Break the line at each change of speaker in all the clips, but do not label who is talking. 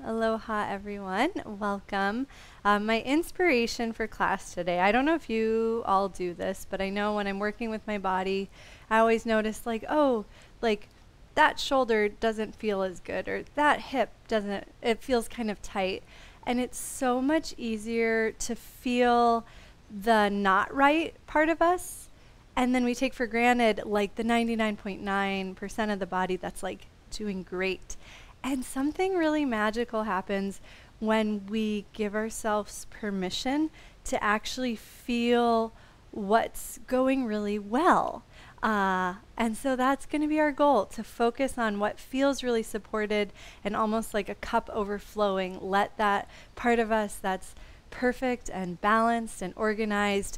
Aloha, everyone. Welcome. My inspiration for class today, I don't know if you all do this, but I know when I'm working with my body, I always notice like that shoulder doesn't feel as good, or that hip doesn't, it feels kind of tight. And it's so much easier to feel the not right part of us. And then we take for granted like the 99.9% of the body that's like doing great. And something really magical happens when we give ourselves permission to actually feel what's going really well. And so that's going to be our goal, to focus on what feels really supported and almost like a cup overflowing. Let that part of us that's perfect and balanced and organized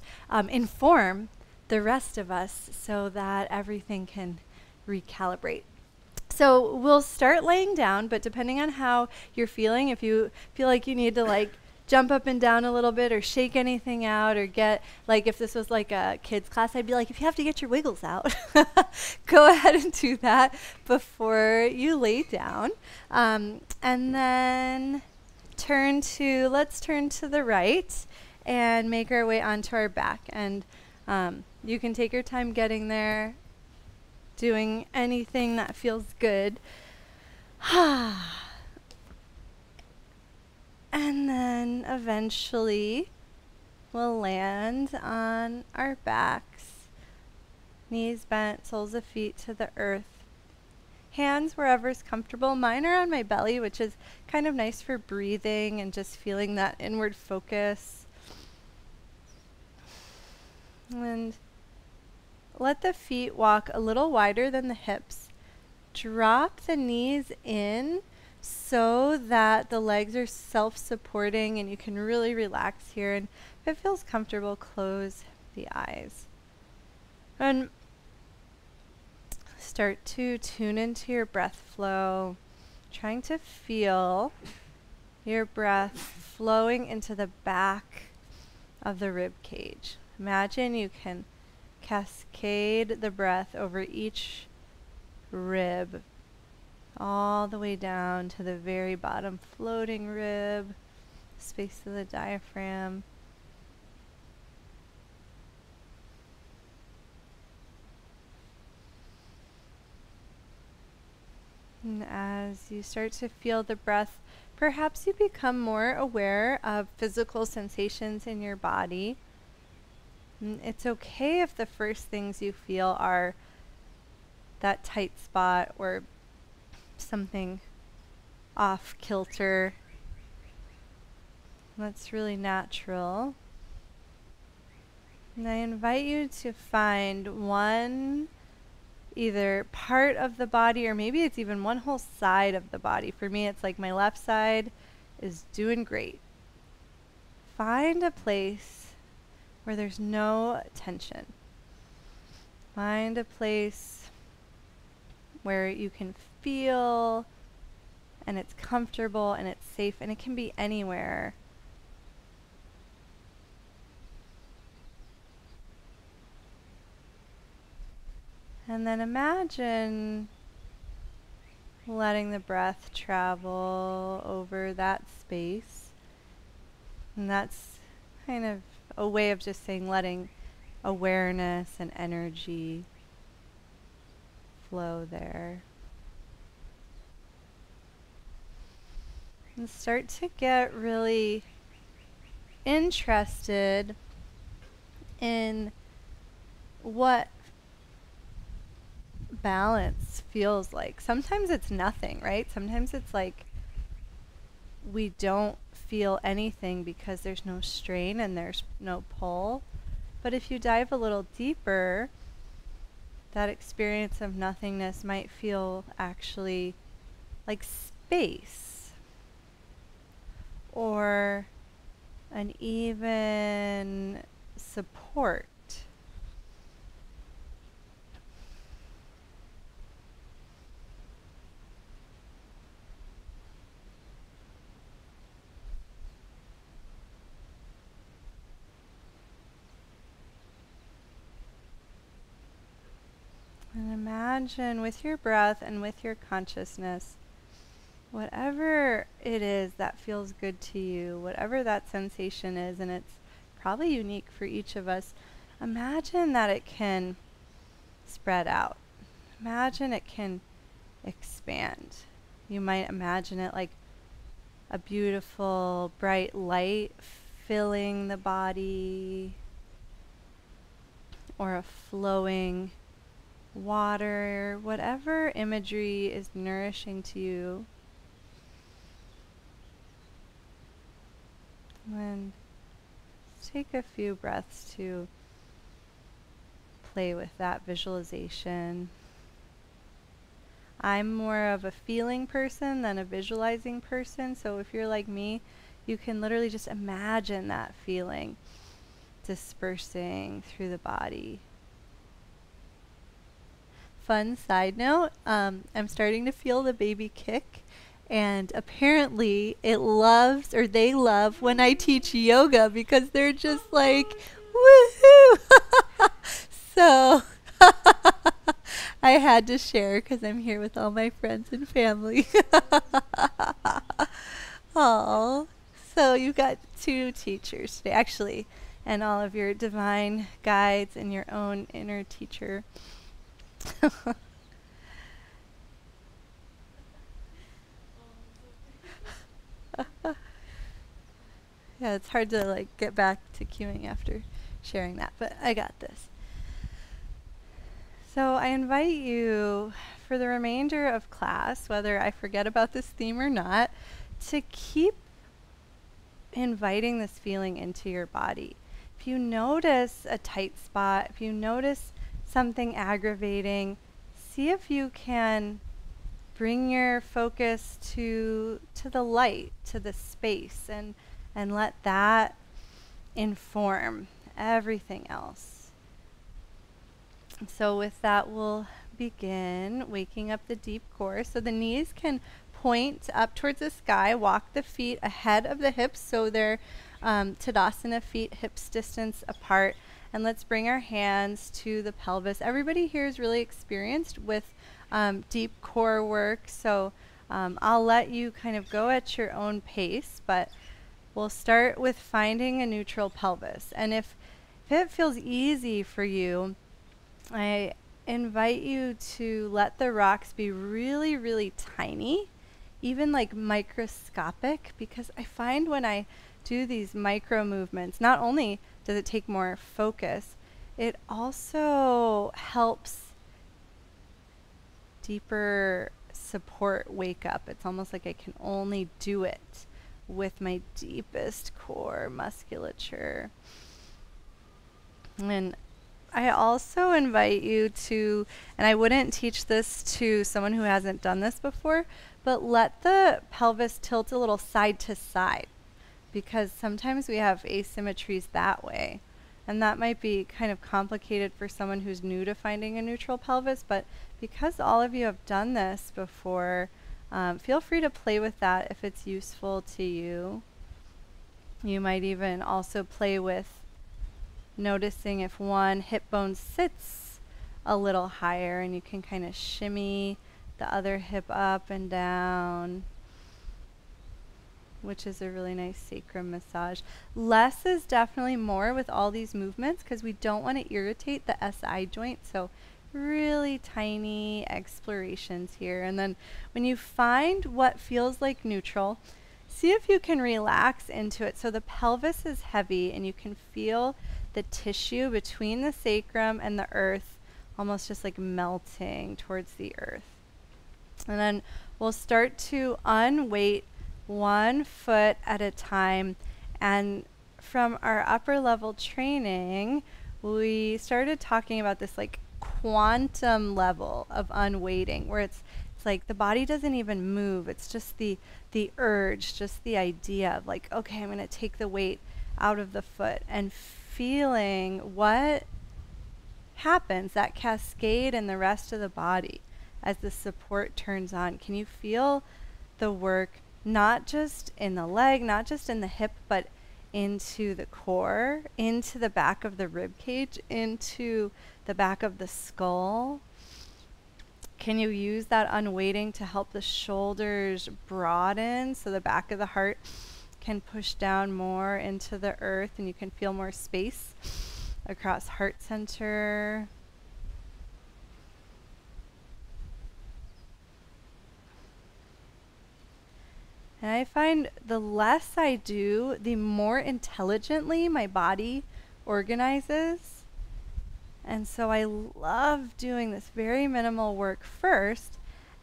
inform the rest of us so that everything can recalibrate. So we'll start laying down, but depending on how you're feeling, if you feel like you need to like jump up and down a little bit or shake anything out or get, like if this was like a kids class, I'd be like, if you have to get your wiggles out, go ahead and do that before you lay down. And then let's turn to the right and make our way onto our back. And you can take your time getting there, doing anything that feels good. And then eventually we'll land on our backs, knees bent, soles of feet to the earth. Hands wherever's comfortable. Mine are on my belly, which is kind of nice for breathing and just feeling that inward focus. And let the feet walk a little wider than the hips. Drop the knees in so that the legs are self-supporting and you can really relax here. And if it feels comfortable, close the eyes. And start to tune into your breath flow, trying to feel your breath flowing into the back of the rib cage. Imagine you can cascade the breath over each rib, all the way down to the very bottom floating rib, space of the diaphragm. And as you start to feel the breath, perhaps you become more aware of physical sensations in your body. It's okay if the first things you feel are that tight spot or something off kilter. That's really natural. And I invite you to find one either part of the body, or maybe it's even one whole side of the body. For me, it's like my left side is doing great. Find a place where there's no tension. Find a place where you can feel and it's comfortable and it's safe, and it can be anywhere. And then imagine letting the breath travel over that space. And that's kind of a way of just saying letting awareness and energy flow there. And start to get really interested in what balance feels like. Sometimes it's nothing, right? Sometimes it's like we don't feel anything because there's no strain and there's no pull. But if you dive a little deeper, that experience of nothingness might feel actually like space or an even support. And imagine with your breath and with your consciousness whatever it is that feels good to you, whatever that sensation is, and it's probably unique for each of us, imagine that it can spread out. Imagine it can expand. You might imagine it like a beautiful, bright light filling the body, or a flowing water, whatever imagery is nourishing to you. And take a few breaths to play with that visualization. I'm more of a feeling person than a visualizing person, so if you're like me, you can literally just imagine that feeling dispersing through the body. Fun side note, I'm starting to feel the baby kick, and apparently it loves, or they love, when I teach yoga because they're just like, woohoo! So I had to share because I'm here with all my friends and family. Oh, so you got two teachers today, actually, and all of your divine guides and your own inner teacher. Yeah, it's hard to like get back to cueing after sharing that, but I got this. So I invite you for the remainder of class, whether I forget about this theme or not, to keep inviting this feeling into your body. If you notice a tight spot, if you notice something aggravating, see if you can bring your focus to the light, to the space, and let that inform everything else. So with that, we'll begin waking up the deep core. So the knees can point up towards the sky, walk the feet ahead of the hips so they're Tadasana, feet hips distance apart. And let's bring our hands to the pelvis. Everybody here is really experienced with deep core work, so I'll let you kind of go at your own pace, but we'll start with finding a neutral pelvis. And if it feels easy for you, I invite you to let the rocks be really, really tiny, even like microscopic, because I find when I do these micro movements, not only does it take more focus, it also helps deeper support wake up. It's almost like I can only do it with my deepest core musculature. And I also invite you to, and I wouldn't teach this to someone who hasn't done this before, but let the pelvis tilt a little side to side, because sometimes we have asymmetries that way. And that might be kind of complicated for someone who's new to finding a neutral pelvis, but because all of you have done this before, feel free to play with that if it's useful to you. You might even also play with noticing if one hip bone sits a little higher, and you can kind of shimmy the other hip up and down, which is a really nice sacrum massage. Less is definitely more with all these movements because we don't want to irritate the SI joint, so really tiny explorations here. And then when you find what feels like neutral, see if you can relax into it so the pelvis is heavy and you can feel the tissue between the sacrum and the earth almost just like melting towards the earth. And then we'll start to unweight one foot at a time. And from our upper level training, we started talking about this like quantum level of unweighting, where it's like the body doesn't even move. It's just the urge, just the idea of like, okay, I'm going to take the weight out of the foot, and feeling what happens, that cascade in the rest of the body as the support turns on. Can you feel the work not just in the leg, not just in the hip, but into the core, into the back of the rib cage, into the back of the skull? Can you use that unweighting to help the shoulders broaden so the back of the heart can push down more into the earth and you can feel more space across heart center? And I find the less I do, the more intelligently my body organizes. And so I love doing this very minimal work first,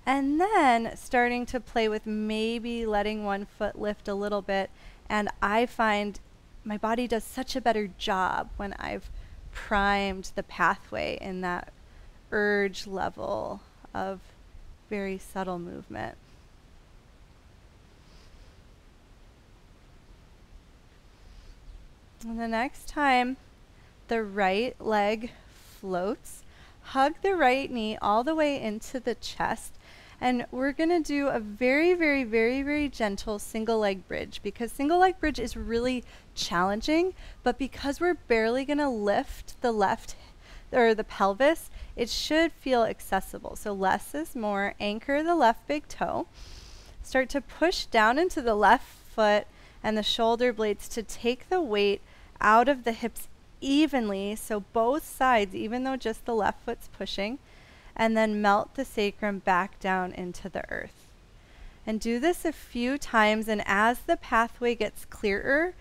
and then starting to play with maybe letting one foot lift a little bit. And I find my body does such a better job when I've primed the pathway in that urge level of very subtle movement. And the next time the right leg floats, hug the right knee all the way into the chest. And we're going to do a very, very, very, very gentle single leg bridge, because single leg bridge is really challenging, but because we're barely going to lift the left or the pelvis, it should feel accessible. So less is more. Anchor the left big toe. Start to push down into the left foot and the shoulder blades to take the weight out of the hips evenly, so both sides, even though just the left foot's pushing, and then melt the sacrum back down into the earth. And do this a few times, and as the pathway gets clearer,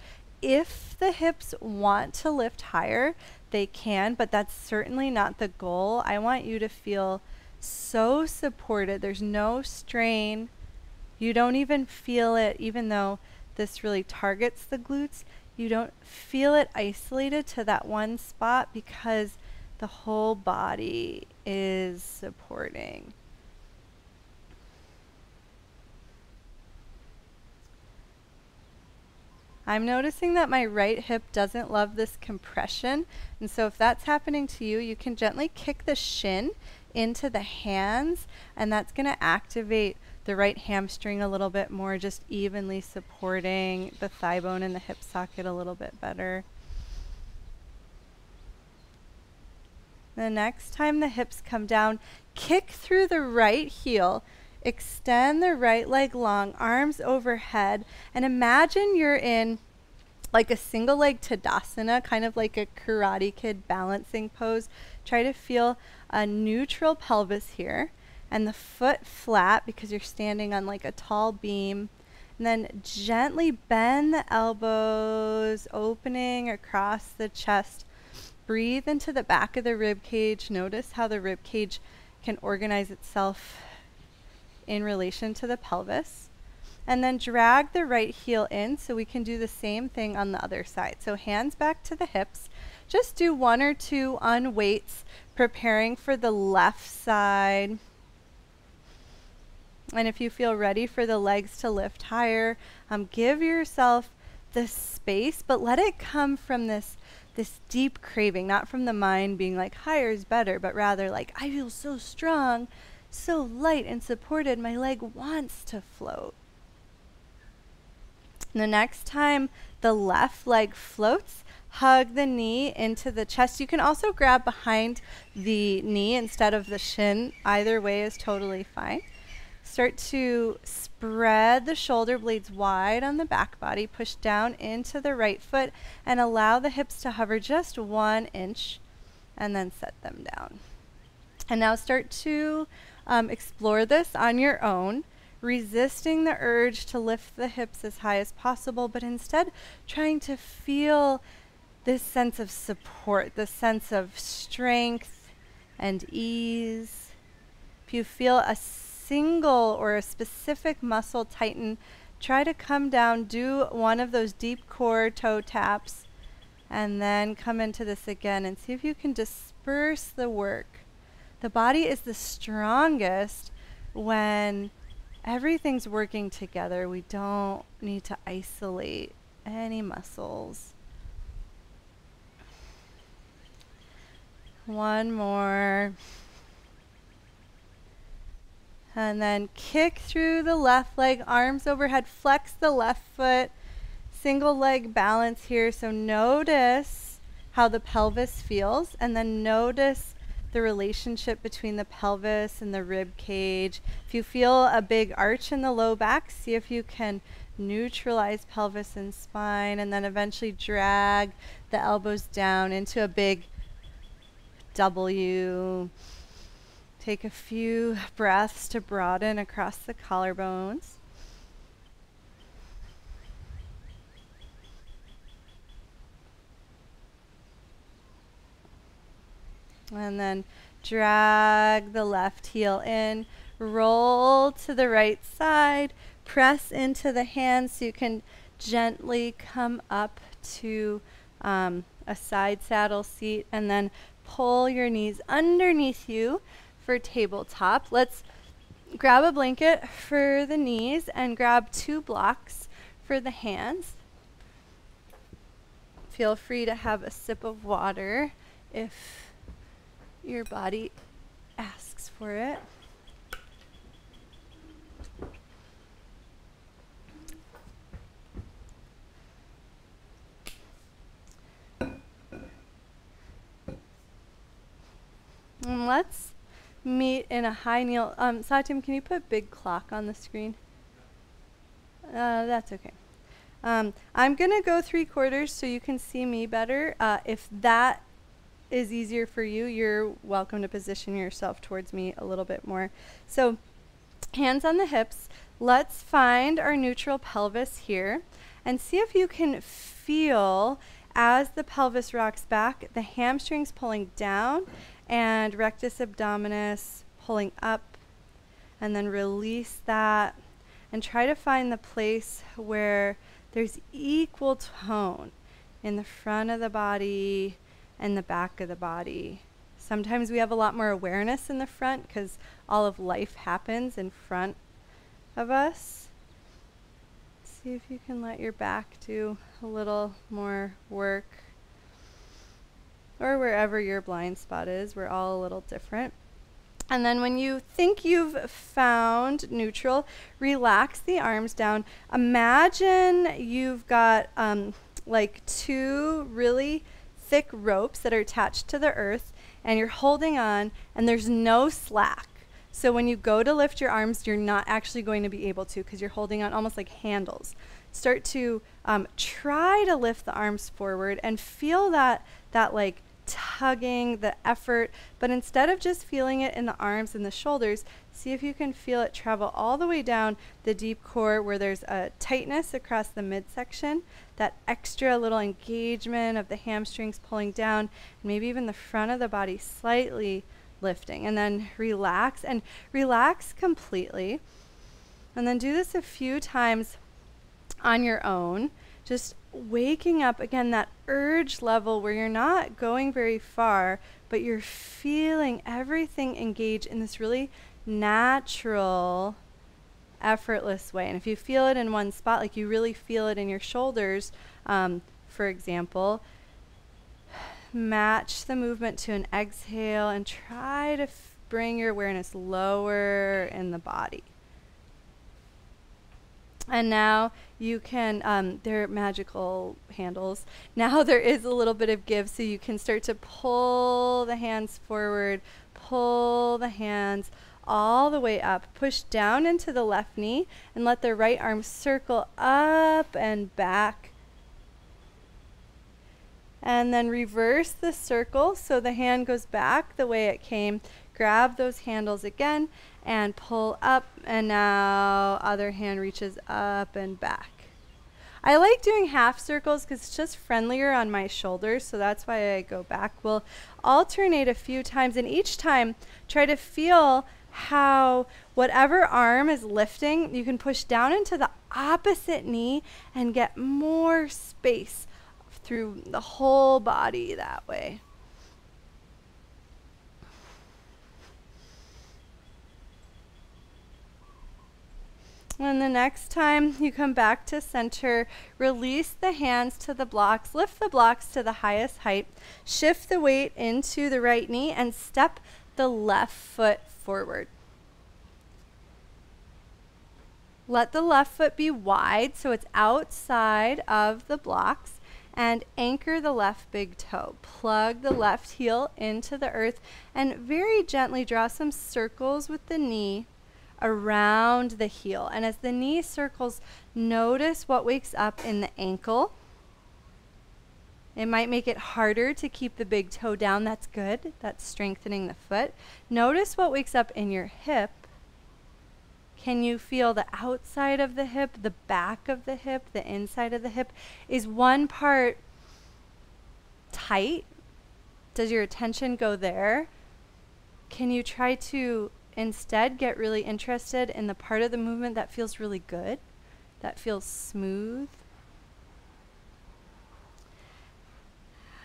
if the hips want to lift higher, they can, but that's certainly not the goal. I want you to feel so supported. There's no strain. You don't even feel it, even though this really targets the glutes. You don't feel it isolated to that one spot because the whole body is supporting. I'm noticing that my right hip doesn't love this compression, and so if that's happening to you, you can gently kick the shin into the hands, and that's going to activate the right hamstring a little bit more, just evenly supporting the thigh bone and the hip socket a little bit better. The next time the hips come down, kick through the right heel, extend the right leg long, arms overhead, and imagine you're in like a single leg Tadasana, kind of like a Karate Kid balancing pose. Try to feel a neutral pelvis here, and the foot flat because you're standing on like a tall beam. And then gently bend the elbows, opening across the chest. Breathe into the back of the rib cage. Notice how the rib cage can organize itself in relation to the pelvis. And then drag the right heel in so we can do the same thing on the other side. So hands back to the hips. Just do 1 or 2 on weights, preparing for the left side. And if you feel ready for the legs to lift higher, give yourself the space, but let it come from this deep craving, not from the mind being like higher is better, but rather like I feel so strong, so light and supported, my leg wants to float. And the next time the left leg floats, hug the knee into the chest. You can also grab behind the knee instead of the shin. Either way is totally fine. Start to spread the shoulder blades wide on the back body. Push down into the right foot and allow the hips to hover just 1 inch and then set them down. And now start to explore this on your own, resisting the urge to lift the hips as high as possible, but instead trying to feel this sense of support, this sense of strength and ease. If you feel a single or a specific muscle tighten, try to come down, do one of those deep core toe taps, and then come into this again and see if you can disperse the work. The body is the strongest when everything's working together. We don't need to isolate any muscles. One more. And then kick through the left leg, arms overhead, flex the left foot, single leg balance here. So notice how the pelvis feels, and then notice the relationship between the pelvis and the rib cage. If you feel a big arch in the low back, see if you can neutralize pelvis and spine, and then eventually drag the elbows down into a big W. Take a few breaths to broaden across the collarbones. And then drag the left heel in, roll to the right side, press into the hands so you can gently come up to a side saddle seat, and then pull your knees underneath you for tabletop. Let's grab a blanket for the knees and grab 2 blocks for the hands. Feel free to have a sip of water if your body asks for it. And let's meet in a high kneel. Satyam, can you put big clock on the screen? That's okay. I'm going to go 3/4 so you can see me better. If that is easier for you, you're welcome to position yourself towards me a little bit more. So hands on the hips. Let's find our neutral pelvis here and see if you can feel, as the pelvis rocks back, the hamstrings pulling down and rectus abdominis pulling up, and then release that and try to find the place where there's equal tone in the front of the body and the back of the body. Sometimes we have a lot more awareness in the front because all of life happens in front of us. See if you can let your back do a little more work, or wherever your blind spot is. We're all a little different. And then when you think you've found neutral, relax the arms down. Imagine you've got like 2 really thick ropes that are attached to the earth, and you're holding on, and there's no slack. So when you go to lift your arms, you're not actually going to be able to because you're holding on almost like handles. Start to try to lift the arms forward and feel that like tugging, the effort, but instead of just feeling it in the arms and the shoulders, see if you can feel it travel all the way down the deep core where there's a tightness across the midsection, that extra little engagement of the hamstrings pulling down, and maybe even the front of the body slightly lifting. And then relax completely. And then do this a few times on your own, just waking up again, that urge level where you're not going very far, but you're feeling everything engage in this really natural, effortless way. And if you feel it in one spot, like you really feel it in your shoulders, for example, match the movement to an exhale and try to bring your awareness lower in the body. And now you can, they're magical handles. Now there is a little bit of give, so you can start to pull the hands forward, pull the hands all the way up, push down into the left knee, and let the right arm circle up and back. And then reverse the circle, so the hand goes back the way it came. Grab those handles again and pull up, and now other hand reaches up and back. I like doing half circles because it's just friendlier on my shoulders, so that's why I go back. We'll alternate a few times, and each time try to feel how whatever arm is lifting, you can push down into the opposite knee and get more space through the whole body that way. And the next time you come back to center, release the hands to the blocks, lift the blocks to the highest height, shift the weight into the right knee, and step the left foot forward. Let the left foot be wide so it's outside of the blocks, and anchor the left big toe. Plug the left heel into the earth and very gently draw some circles with the knee around the heel. And as the knee circles, notice what wakes up in the ankle. It might make it harder to keep the big toe down. That's good. That's strengthening the foot. Notice what wakes up in your hip. Can you feel the outside of the hip, the back of the hip, the inside of the hip? Is one part tight? Does your attention go there? Can you try to instead get really interested in the part of the movement that feels really good, that feels smooth?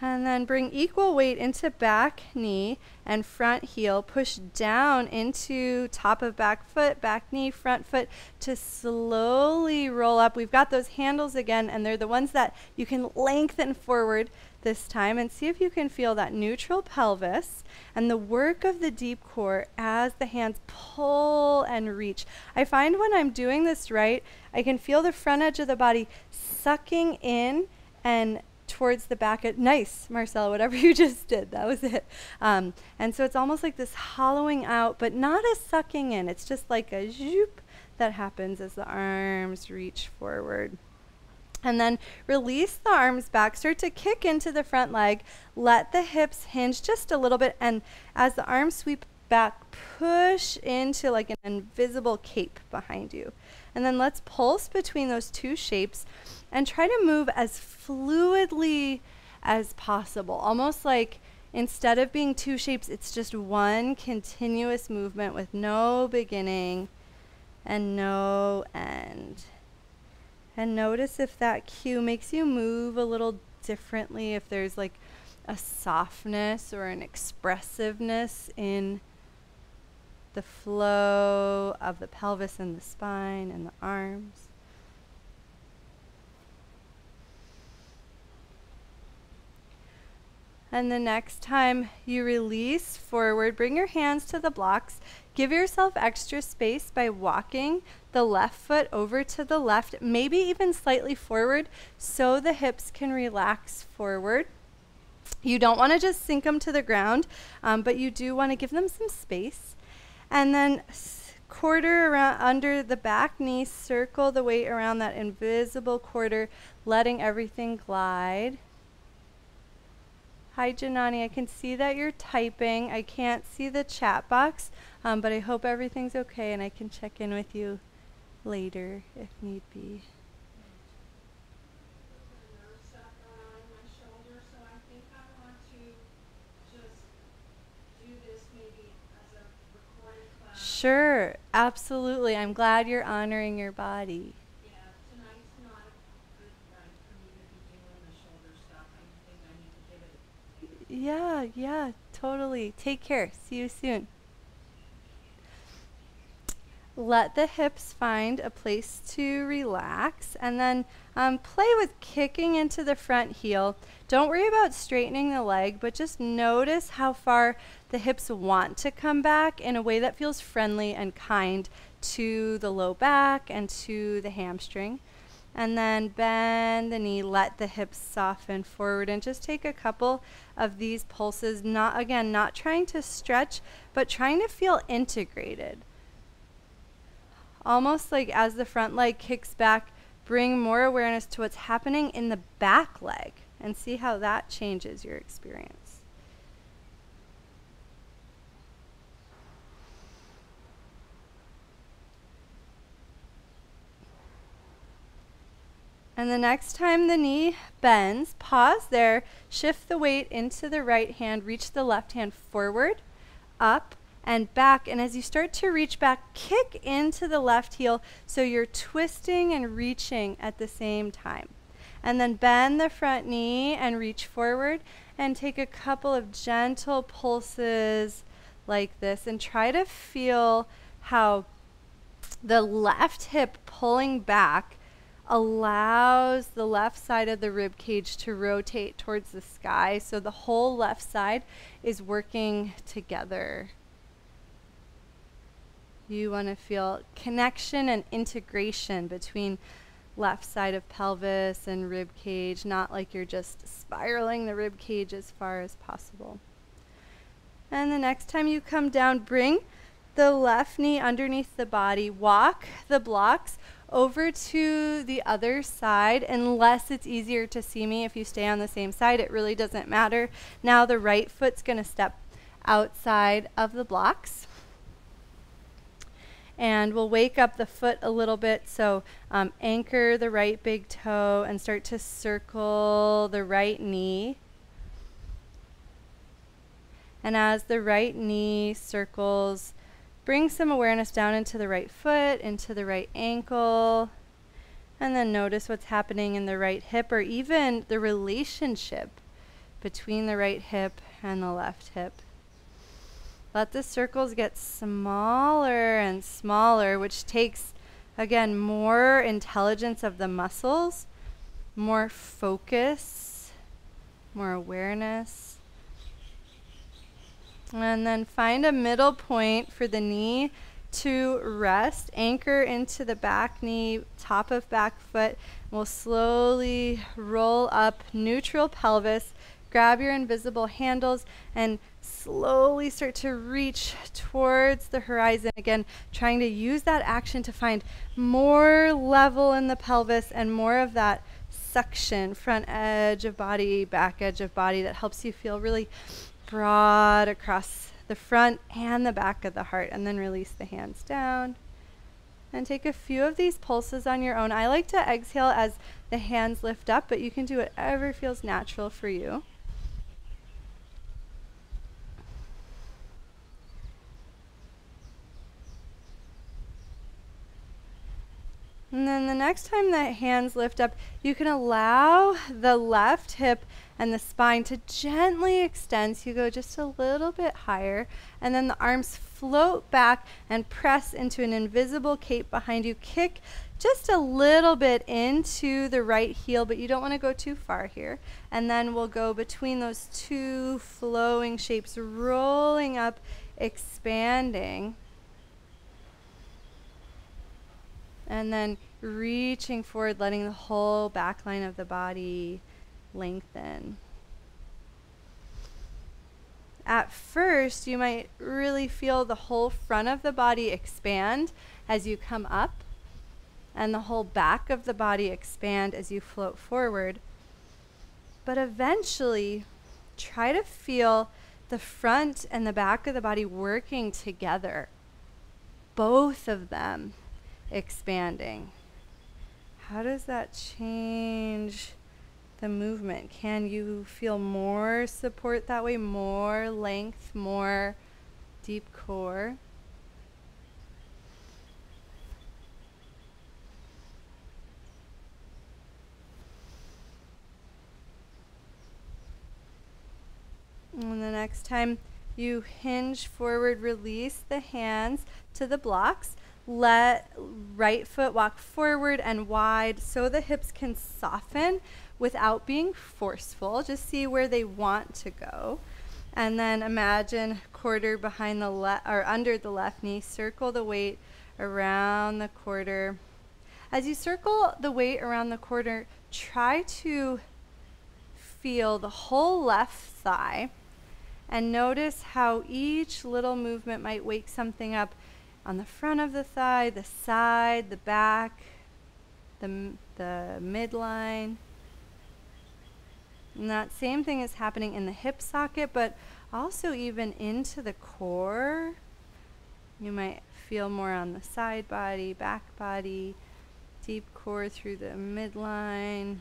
And then bring equal weight into back knee and front heel. Push down into top of back foot, back knee, front foot to slowly roll up. We've got those handles again, and they're the ones that you can lengthen forward this time. And see if you can feel that neutral pelvis and the work of the deep core as the hands pull and reach. I find when I'm doing this right, I can feel the front edge of the body sucking in and towards the back. Nice, Marcella, whatever you just did, that was it. And so it's almost like this hollowing out, but not a sucking in. It's just like a zoop that happens as the arms reach forward. And then release the arms back, start to kick into the front leg, let the hips hinge just a little bit, and as the arms sweep back, push into like an invisible cape behind you. And then let's pulse between those two shapes and try to move as fluidly as possible. Almost like instead of being two shapes, it's just one continuous movement with no beginning and no end. And notice if that cue makes you move a little differently, if there's like a softness or an expressiveness in the flow of the pelvis and the spine and the arms. And the next time you release forward, bring your hands to the blocks. Give yourself extra space by walking the left foot over to the left, maybe even slightly forward, so the hips can relax forward. You don't want to just sink them to the ground, but you do want to give them some space. And then quarter around under the back knee, circle the weight around that invisible quarter, letting everything glide. Hi, Janani. I can see that you're typing. I can't see the chat box, but I hope everything's okay, and I can check in with you later if need be. Sure, absolutely. I'm glad you're honoring your body.
Yeah, tonight's not a good night for me to be doing the shoulder stuff. I think I need to give it.
Yeah, totally. Take care. See you soon. Let the hips find a place to relax, and then play with kicking into the front heel. Don't worry about straightening the leg, but just notice how far the hips want to come back in a way that feels friendly and kind to the low back and to the hamstring. And then bend the knee, let the hips soften forward, and just take a couple of these pulses, not trying to stretch, but trying to feel integrated. Almost like as the front leg kicks back, bring more awareness to what's happening in the back leg and see how that changes your experience. And the next time the knee bends, pause there, shift the weight into the right hand, reach the left hand forward, up, and back. And as you start to reach back, kick into the left heel so you're twisting and reaching at the same time. And then bend the front knee and reach forward and take a couple of gentle pulses like this, and try to feel how the left hip pulling back allows the left side of the rib cage to rotate towards the sky, so the whole left side is working together. You want to feel connection and integration between left side of pelvis and rib cage, not like you're just spiraling the rib cage as far as possible. And the next time you come down, bring the left knee underneath the body. Walk the blocks over to the other side, unless it's easier to see me if you stay on the same side. It really doesn't matter. Now the right foot's going to step outside of the blocks. And we'll wake up the foot a little bit. So anchor the right big toe and start to circle the right knee. And as the right knee circles, bring some awareness down into the right foot, into the right ankle, and then notice what's happening in the right hip, or even the relationship between the right hip and the left hip. Let the circles get smaller and smaller, which takes, again, more intelligence of the muscles, more focus, more awareness. And then find a middle point for the knee to rest. Anchor into the back knee, top of back foot. We'll slowly roll up, neutral pelvis. Grab your invisible handles and slowly start to reach towards the horizon. Again, trying to use that action to find more level in the pelvis and more of that suction, front edge of body, back edge of body, that helps you feel really broad across the front and the back of the heart. And then release the hands down. And take a few of these pulses on your own. I like to exhale as the hands lift up, but you can do whatever feels natural for you. And then the next time the hands lift up, you can allow the left hip and the spine to gently extend. So you go just a little bit higher, and then the arms float back and press into an invisible cape behind you. Kick just a little bit into the right heel, but you don't want to go too far here. And then we'll go between those two flowing shapes, rolling up, expanding. And then reaching forward, letting the whole back line of the body lengthen. At first, you might really feel the whole front of the body expand as you come up, and the whole back of the body expand as you float forward. But eventually, try to feel the front and the back of the body working together, both of them expanding. How does that change the movement? Can you feel more support that way, more length, more deep core? And the next time you hinge forward, release the hands to the blocks. Let right foot walk forward and wide so the hips can soften without being forceful. Just see where they want to go. And then imagine quarter behind the left or under the left knee. Circle the weight around the quarter. As you circle the weight around the quarter, try to feel the whole left thigh and notice how each little movement might wake something up on the front of the thigh, the side, the back, the midline. And that same thing is happening in the hip socket, but also even into the core. You might feel more on the side body, back body, deep core through the midline.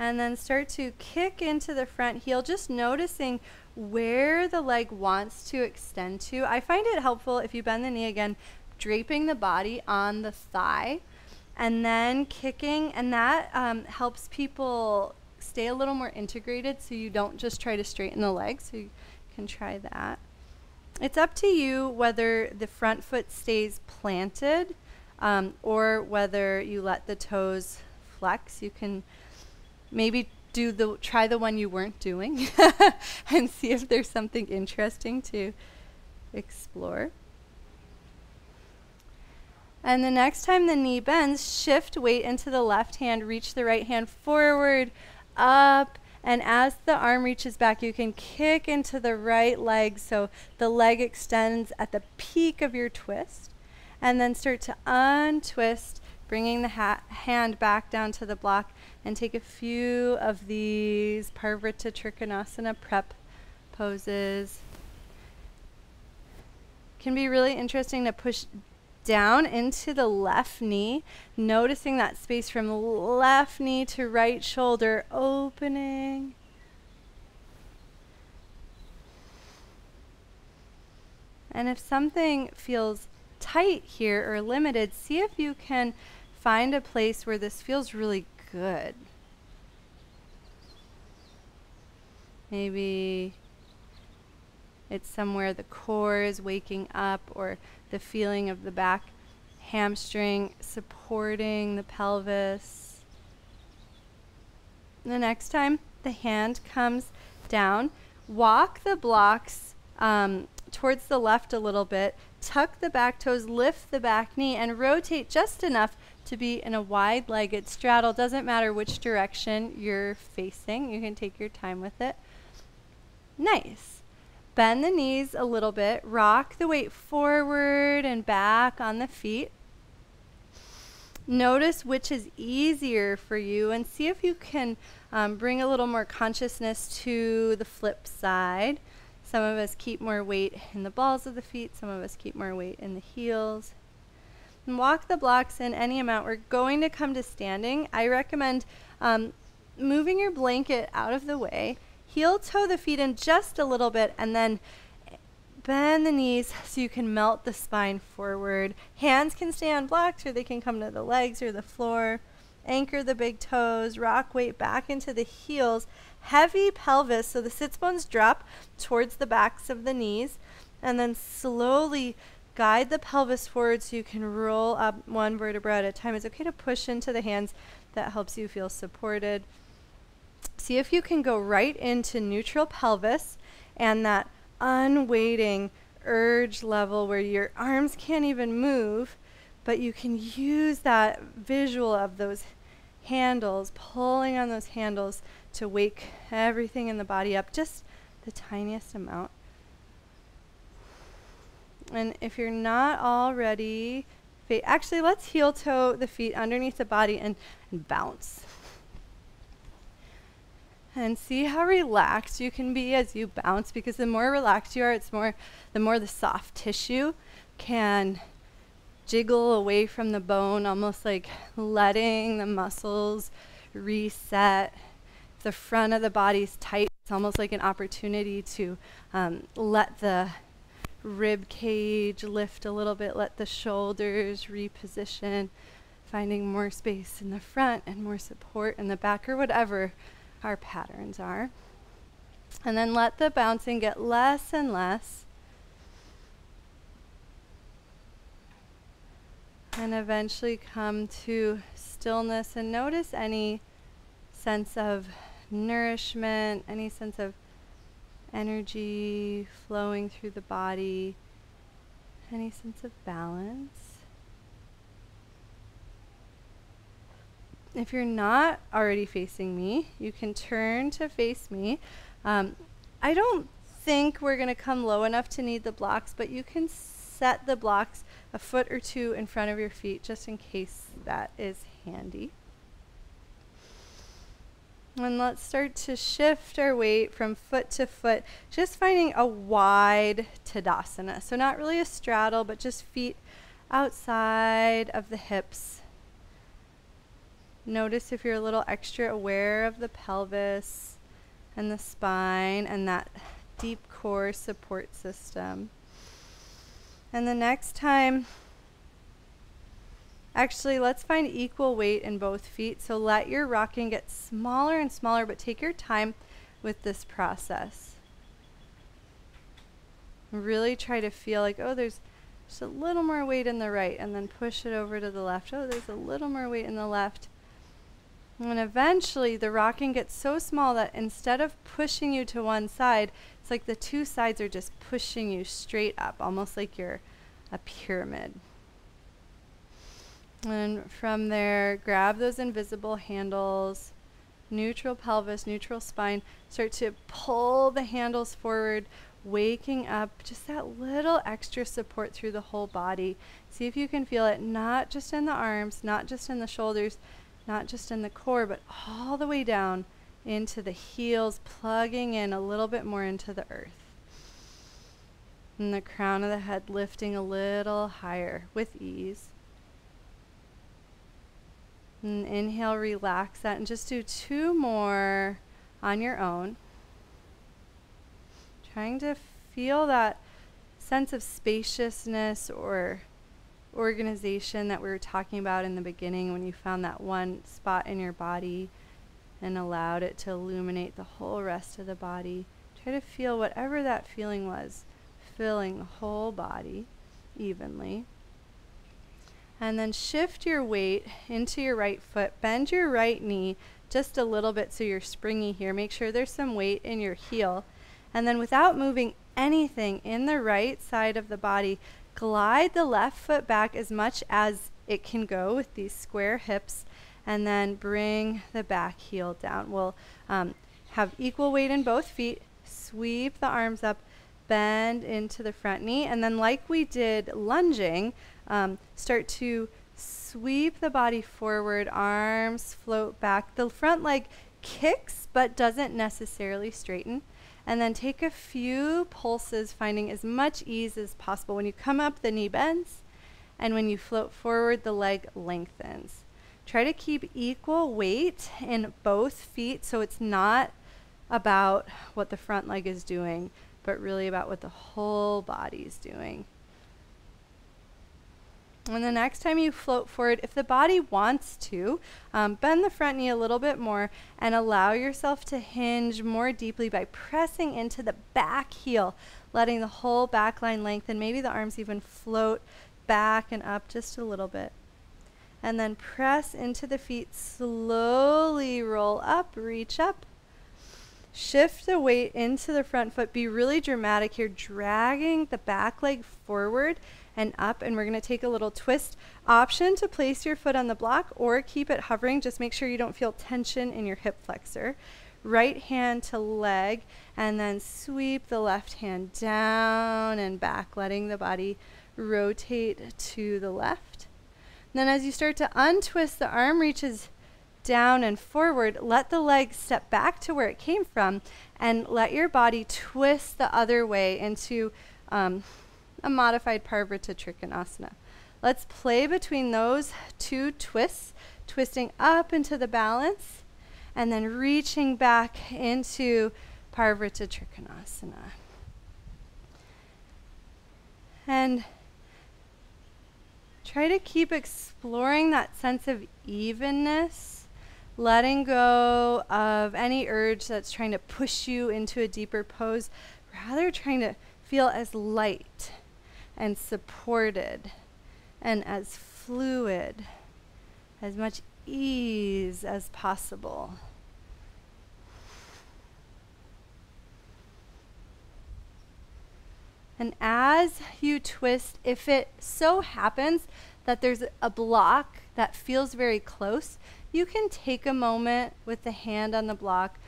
And then start to kick into the front heel, just noticing where the leg wants to extend to. I find it helpful if you bend the knee again, draping the body on the thigh and then kicking, and that helps people stay a little more integrated so you don't just try to straighten the leg. So you can try that. It's up to you whether the front foot stays planted or whether you let the toes flex. You can maybe try the one you weren't doing and see if there's something interesting to explore. And the next time the knee bends, shift weight into the left hand, reach the right hand forward, up, and as the arm reaches back, you can kick into the right leg so the leg extends at the peak of your twist, and then start to untwist, bringing the hand back down to the block, and take a few of these Parvrita Trikonasana prep poses. Can be really interesting to push down into the left knee, noticing that space from left knee to right shoulder opening. And if something feels tight here or limited, see if you can find a place where this feels really good. Maybe it's somewhere the core is waking up, or the feeling of the back hamstring supporting the pelvis. The next time the hand comes down, walk the blocks towards the left a little bit, tuck the back toes, lift the back knee, and rotate just enough to be in a wide-legged straddle. Doesn't matter which direction you're facing. You can take your time with it. Nice. Bend the knees a little bit. Rock the weight forward and back on the feet. Notice which is easier for you, and see if you can bring a little more consciousness to the flip side. Some of us keep more weight in the balls of the feet. Some of us keep more weight in the heels. And walk the blocks in any amount. We're going to come to standing. I recommend moving your blanket out of the way. Heel toe the feet in just a little bit, and then bend the knees so you can melt the spine forward. Hands can stay on blocks, or they can come to the legs or the floor. Anchor the big toes. Rock weight back into the heels. Heavy pelvis, so the sits bones drop towards the backs of the knees, and then slowly guide the pelvis forward so you can roll up one vertebra at a time. It's okay to push into the hands. That helps you feel supported. See if you can go right into neutral pelvis and that unweighting urge level where your arms can't even move, but you can use that visual of those handles, pulling on those handles to wake everything in the body up, just the tiniest amount. And if you're not already, actually let's heel toe the feet underneath the body and bounce. And see how relaxed you can be as you bounce, because the more relaxed you are, the more the soft tissue can jiggle away from the bone, almost like letting the muscles reset. If the front of the body's tight, it's almost like an opportunity to let the rib cage lift a little bit, let the shoulders reposition, finding more space in the front and more support in the back, or whatever our patterns are. And then let the bouncing get less and less, and eventually come to stillness, and notice any sense of nourishment, any sense of energy flowing through the body, any sense of balance. If you're not already facing me, you can turn to face me. I don't think we're going to come low enough to need the blocks, but you can set the blocks a foot or two in front of your feet just in case that is handy. And let's start to shift our weight from foot to foot, just finding a wide Tadasana. So not really a straddle, but just feet outside of the hips. Notice if you're a little extra aware of the pelvis and the spine and that deep core support system. And the next time, actually, let's find equal weight in both feet. So let your rocking get smaller and smaller, but take your time with this process. Really try to feel like, oh, there's just a little more weight in the right, and then push it over to the left. Oh, there's a little more weight in the left. And eventually the rocking gets so small that instead of pushing you to one side, it's like the two sides are just pushing you straight up, almost like you're a pyramid. And from there, grab those invisible handles, neutral pelvis, neutral spine. Start to pull the handles forward, waking up just that little extra support through the whole body. See if you can feel it, not just in the arms, not just in the shoulders, not just in the core, but all the way down into the heels, plugging in a little bit more into the earth. And the crown of the head lifting a little higher with ease. And inhale, relax that, and just do 2 more on your own. Trying to feel that sense of spaciousness or organization that we were talking about in the beginning when you found that one spot in your body and allowed it to illuminate the whole rest of the body. Try to feel whatever that feeling was, filling the whole body evenly. And then shift your weight into your right foot. Bend your right knee just a little bit so you're springy here. Make sure there's some weight in your heel. And then without moving anything in the right side of the body, glide the left foot back as much as it can go with these square hips. And then bring the back heel down. We'll have equal weight in both feet. Sweep the arms up. Bend into the front knee. And then like we did lunging, start to sweep the body forward, arms float back. The front leg kicks but doesn't necessarily straighten. And then take a few pulses, finding as much ease as possible. When you come up, the knee bends, and when you float forward, the leg lengthens. Try to keep equal weight in both feet so it's not about what the front leg is doing, but really about what the whole body is doing. And the next time you float forward, if the body wants to, bend the front knee a little bit more and allow yourself to hinge more deeply by pressing into the back heel, letting the whole back line lengthen. Maybe the arms even float back and up just a little bit. And then press into the feet, slowly roll up, reach up. Shift the weight into the front foot. Be really dramatic here, dragging the back leg forward and up, and we're going to take a little twist. Option to place your foot on the block or keep it hovering. Just make sure you don't feel tension in your hip flexor. Right hand to leg, and then sweep the left hand down and back, letting the body rotate to the left. And then as you start to untwist, the arm reaches down and forward. Let the leg step back to where it came from, and let your body twist the other way into a modified Parvrata Trikonasana. Let's play between those 2 twists, twisting up into the balance and then reaching back into Parvrata Trikonasana. And try to keep exploring that sense of evenness, letting go of any urge that's trying to push you into a deeper pose, rather trying to feel as light and supported and as fluid, as much ease as possible. And as you twist, if it so happens that there's a block that feels very close, you can take a moment with the hand on the block.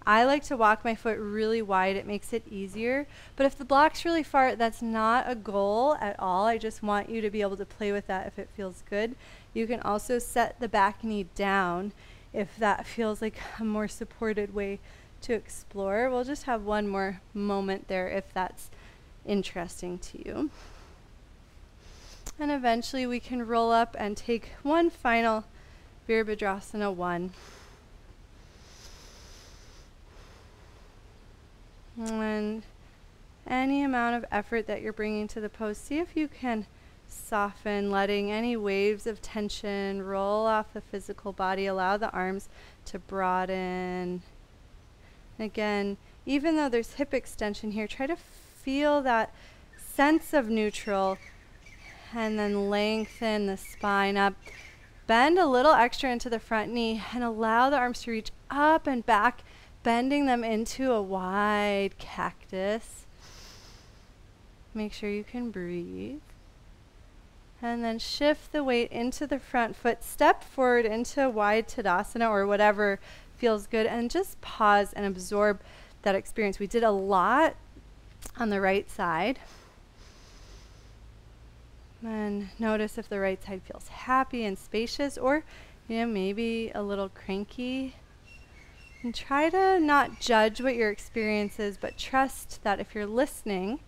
I like to walk my foot really wide. It makes it easier. But if the block's really far, that's not a goal at all. I just want you to be able to play with that if it feels good. You can also set the back knee down if that feels like a more supported way to explore. We'll just have one more moment there if that's interesting to you. And eventually we can roll up and take one final Virabhadrasana 1. And any amount of effort that you're bringing to the pose, see if you can soften, letting any waves of tension roll off the physical body. Allow the arms to broaden. And again, even though there's hip extension here, try to feel that sense of neutral, and then lengthen the spine up. Bend a little extra into the front knee and allow the arms to reach up and back, bending them into a wide cactus. Make sure you can breathe. And then shift the weight into the front foot. Step forward into wide Tadasana or whatever feels good, and just pause and absorb that experience. We did a lot on the right side. And notice if the right side feels happy and spacious, or maybe a little cranky. And try to not judge what your experience is, but trust that if you're listening,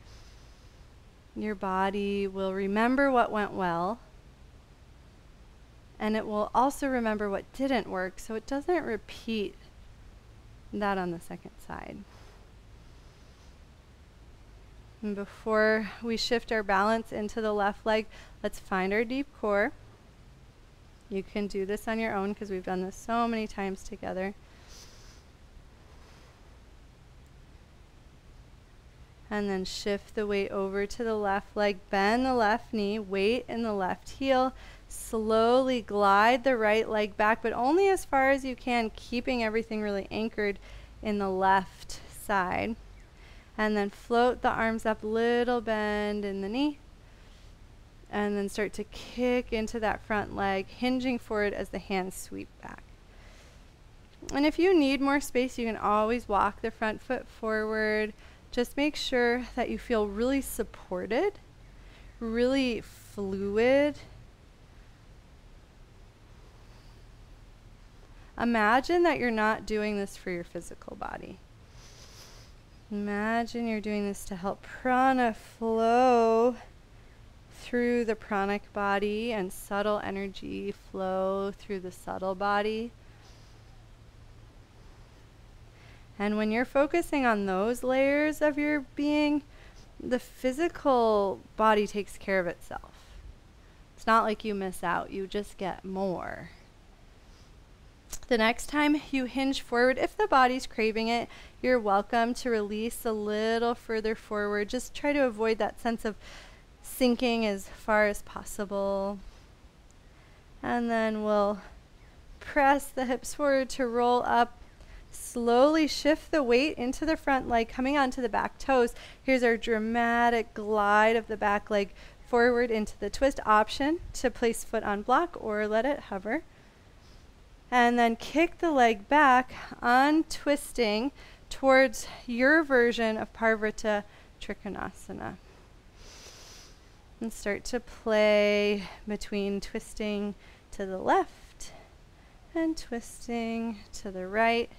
your body will remember what went well, and it will also remember what didn't work, so it doesn't repeat that on the second side. And before we shift our balance into the left leg, let's find our deep core. You can do this on your own because we've done this so many times together. And then shift the weight over to the left leg, bend the left knee, weight in the left heel. Slowly glide the right leg back, but only as far as you can, keeping everything really anchored in the left side. And then float the arms up, little bend in the knee. And then start to kick into that front leg, hinging forward as the hands sweep back. And if you need more space, you can always walk the front foot forward. Just make sure that you feel really supported, really fluid. Imagine that you're not doing this for your physical body. Imagine you're doing this to help prana flow through the pranic body and subtle energy flow through the subtle body. And when you're focusing on those layers of your being, the physical body takes care of itself. It's not like you miss out, you just get more. The next time you hinge forward, if the body's craving it, you're welcome to release a little further forward. Just try to avoid that sense of sinking as far as possible. And then we'll press the hips forward to roll up. Slowly shift the weight into the front leg, coming onto the back toes. Here's our dramatic glide of the back leg forward into the twist. Option to place foot on block or let it hover. And then kick the leg back on twisting towards your version of Parvrita Trikonasana. And start to play between twisting to the left and twisting to the right.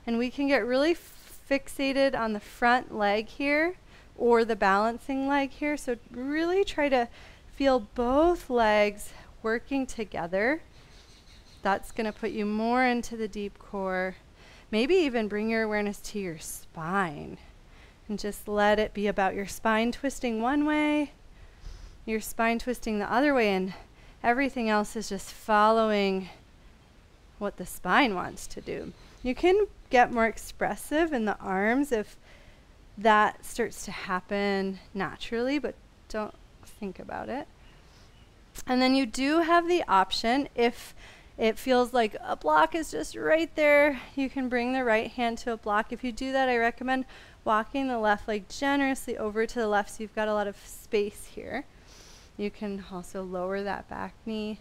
And we can get really fixated on the front leg here or the balancing leg here. So really try to feel both legs working together. That's going to put you more into the deep core. Maybe even bring your awareness to your spine and just let it be about your spine twisting one way, your spine twisting the other way, and everything else is just following what the spine wants to do. You can get more expressive in the arms if that starts to happen naturally, but don't think about it. And then you do have the option, if it feels like a block is just right there, you can bring the right hand to a block. If you do that, I recommend walking the left leg generously over to the left so you've got a lot of space here. You can also lower that back knee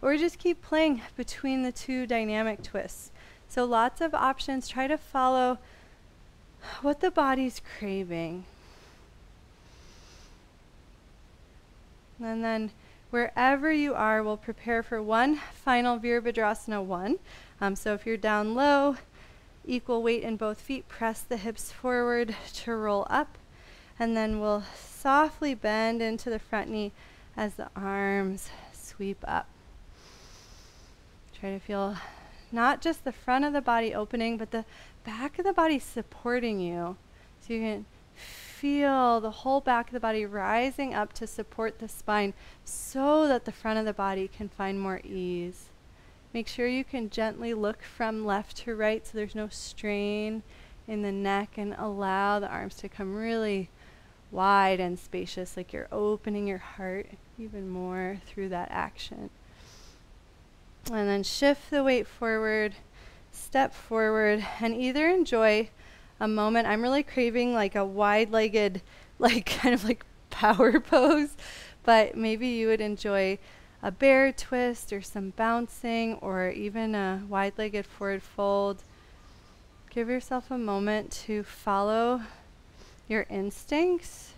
or just keep playing between the two dynamic twists. So lots of options. Try to follow what the body's craving. And then wherever you are, we'll prepare for one final Virabhadrasana 1. So if you're down low, equal weight in both feet, press the hips forward to roll up. And then we'll softly bend into the front knee as the arms sweep up. Try to feel not just the front of the body opening, but the back of the body supporting you. So you can feel the whole back of the body rising up to support the spine so that the front of the body can find more ease. Make sure you can gently look from left to right so there's no strain in the neck, and allow the arms to come really wide and spacious, like you're opening your heart even more through that action. And then shift the weight forward, step forward, and either enjoy a moment. I'm really craving like a wide-legged, like kind of like power pose, but maybe you would enjoy a bear twist or some bouncing or even a wide-legged forward fold. Give yourself a moment to follow your instincts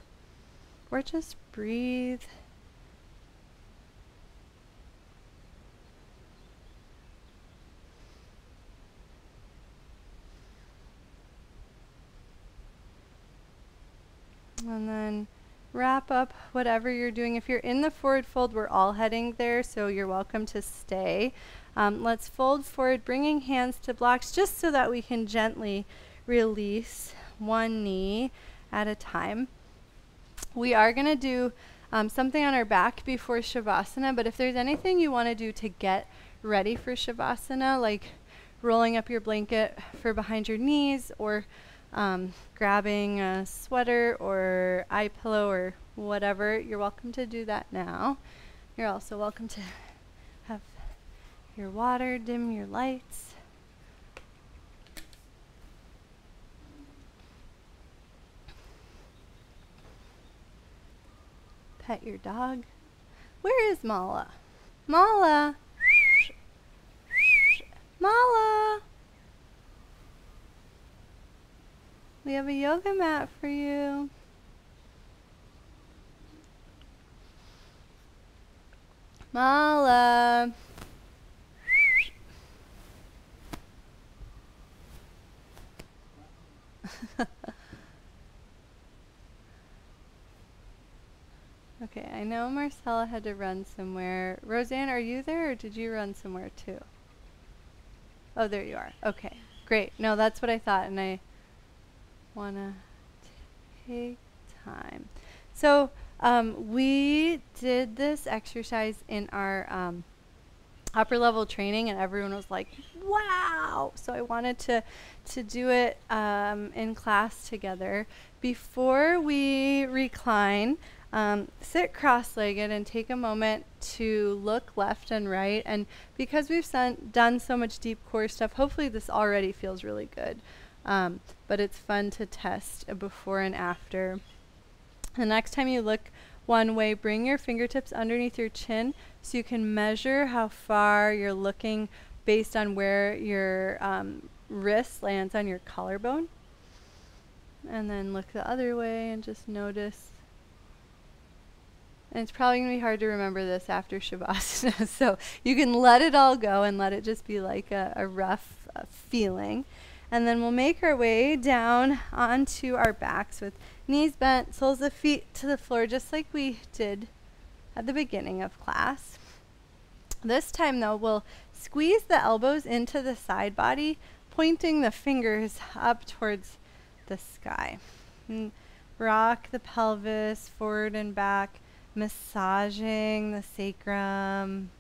or just breathe. And then wrap up whatever you're doing. If you're in the forward fold, we're all heading there, so you're welcome to stay. Let's fold forward, bringing hands to blocks just so that we can gently release one knee at a time. We are going to do something on our back before Shavasana, but if there's anything you want to do to get ready for Shavasana, like rolling up your blanket for behind your knees or grabbing a sweater or eye pillow or whatever, you're welcome to do that now. You're also welcome to have your water, dim your lights. Pet your dog. Where is Mala? Mala! Mala! We have a yoga mat for you. Mala! Okay, I know Marcella had to run somewhere. Roseanne, are you there or did you run somewhere too? Oh, there you are. Okay, great. No, that's what I thought, and I want to take time. So we did this exercise in our upper level training, and everyone was like, wow! So I wanted to do it in class together. Before we recline, sit cross-legged and take a moment to look left and right. And because we've done so much deep core stuff, hopefully this already feels really good. But it's fun to test a before and after. The next time you look one way, bring your fingertips underneath your chin so you can measure how far you're looking based on where your wrist lands on your collarbone. And then look the other way and just notice. And it's probably going to be hard to remember this after Shavasana, so you can let it all go and let it just be like a rough feeling. And then we'll make our way down onto our backs with knees bent, soles of feet to the floor, just like we did at the beginning of class. This time, though, we'll squeeze the elbows into the side body, pointing the fingers up towards the sky. And rock the pelvis forward and back, massaging the sacrum,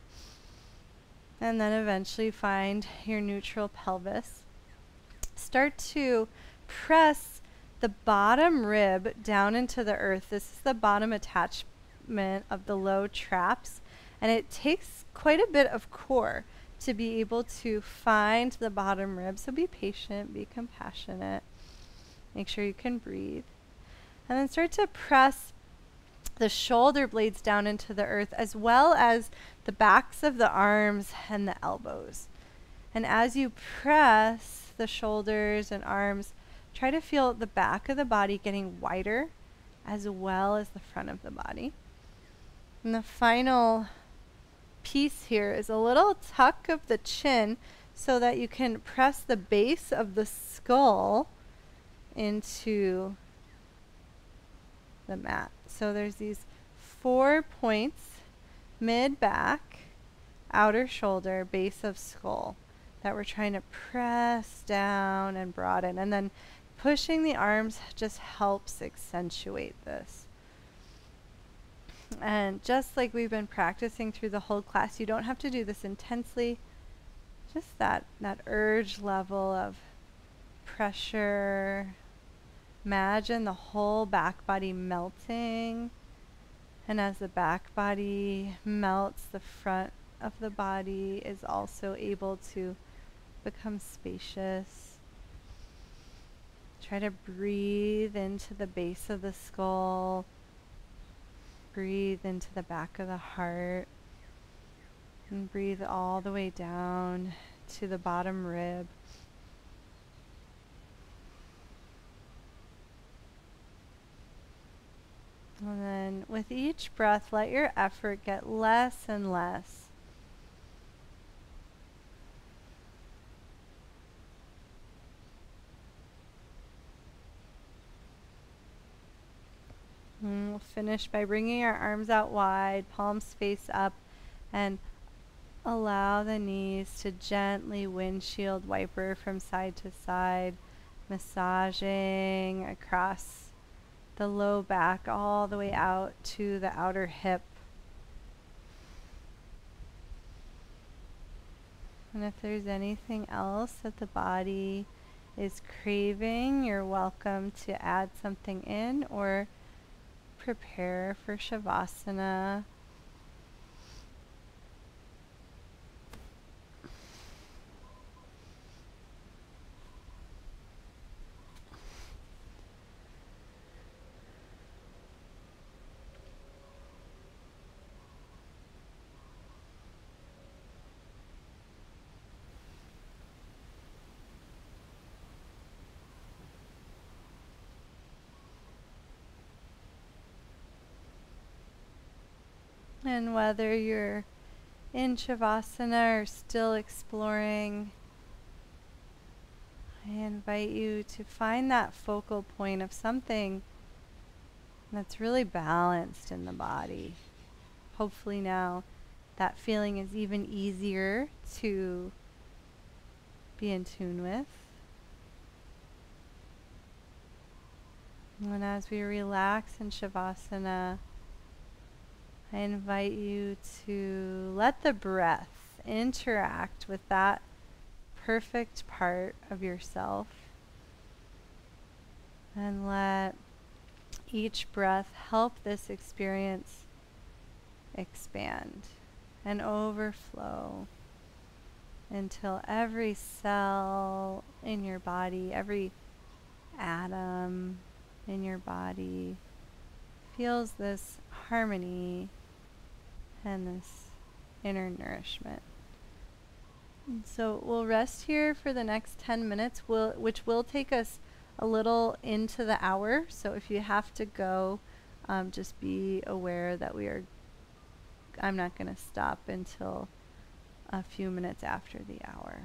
and then eventually find your neutral pelvis. Start to press the bottom rib down into the earth. This is the bottom attachment of the low traps, and it takes quite a bit of core to be able to find the bottom rib. So be patient, be compassionate. Make sure you can breathe. And then start to press the shoulder blades down into the earth, as well as the backs of the arms and the elbows. And as you press the shoulders and arms, try to feel the back of the body getting wider, as well as the front of the body. And the final piece here is a little tuck of the chin so that you can press the base of the skull into the mat. So there's these 4 points: mid back, outer shoulder, base of skull, that we're trying to press down and broaden. And then pushing the arms just helps accentuate this. And just like we've been practicing through the whole class, you don't have to do this intensely. Just that urge level of pressure. Imagine the whole back body melting. And as the back body melts, the front of the body is also able to become spacious. Try to breathe into the base of the skull. breathe into the back of the heart and breathe all the way down to the bottom rib. And then with each breath, let your effort get less and less. And we'll finish by bringing our arms out wide, palms face up, and allow the knees to gently windshield wiper from side to side, massaging across the low back all the way out to the outer hip. And if there's anything else that the body is craving, you're welcome to add something in or prepare for Shavasana. And whether you're in Shavasana or still exploring, I invite you to find that focal point of something that's really balanced in the body. Hopefully now that feeling is even easier to be in tune with. And as we relax in Shavasana, I invite you to let the breath interact with that perfect part of yourself, and let each breath help this experience expand and overflow until every cell in your body, every atom in your body feels this harmony and this inner nourishment. And so we'll rest here for the next 10 minutes, which will take us a little into the hour. So if you have to go, just be aware that I'm not going to stop until a few minutes after the hour.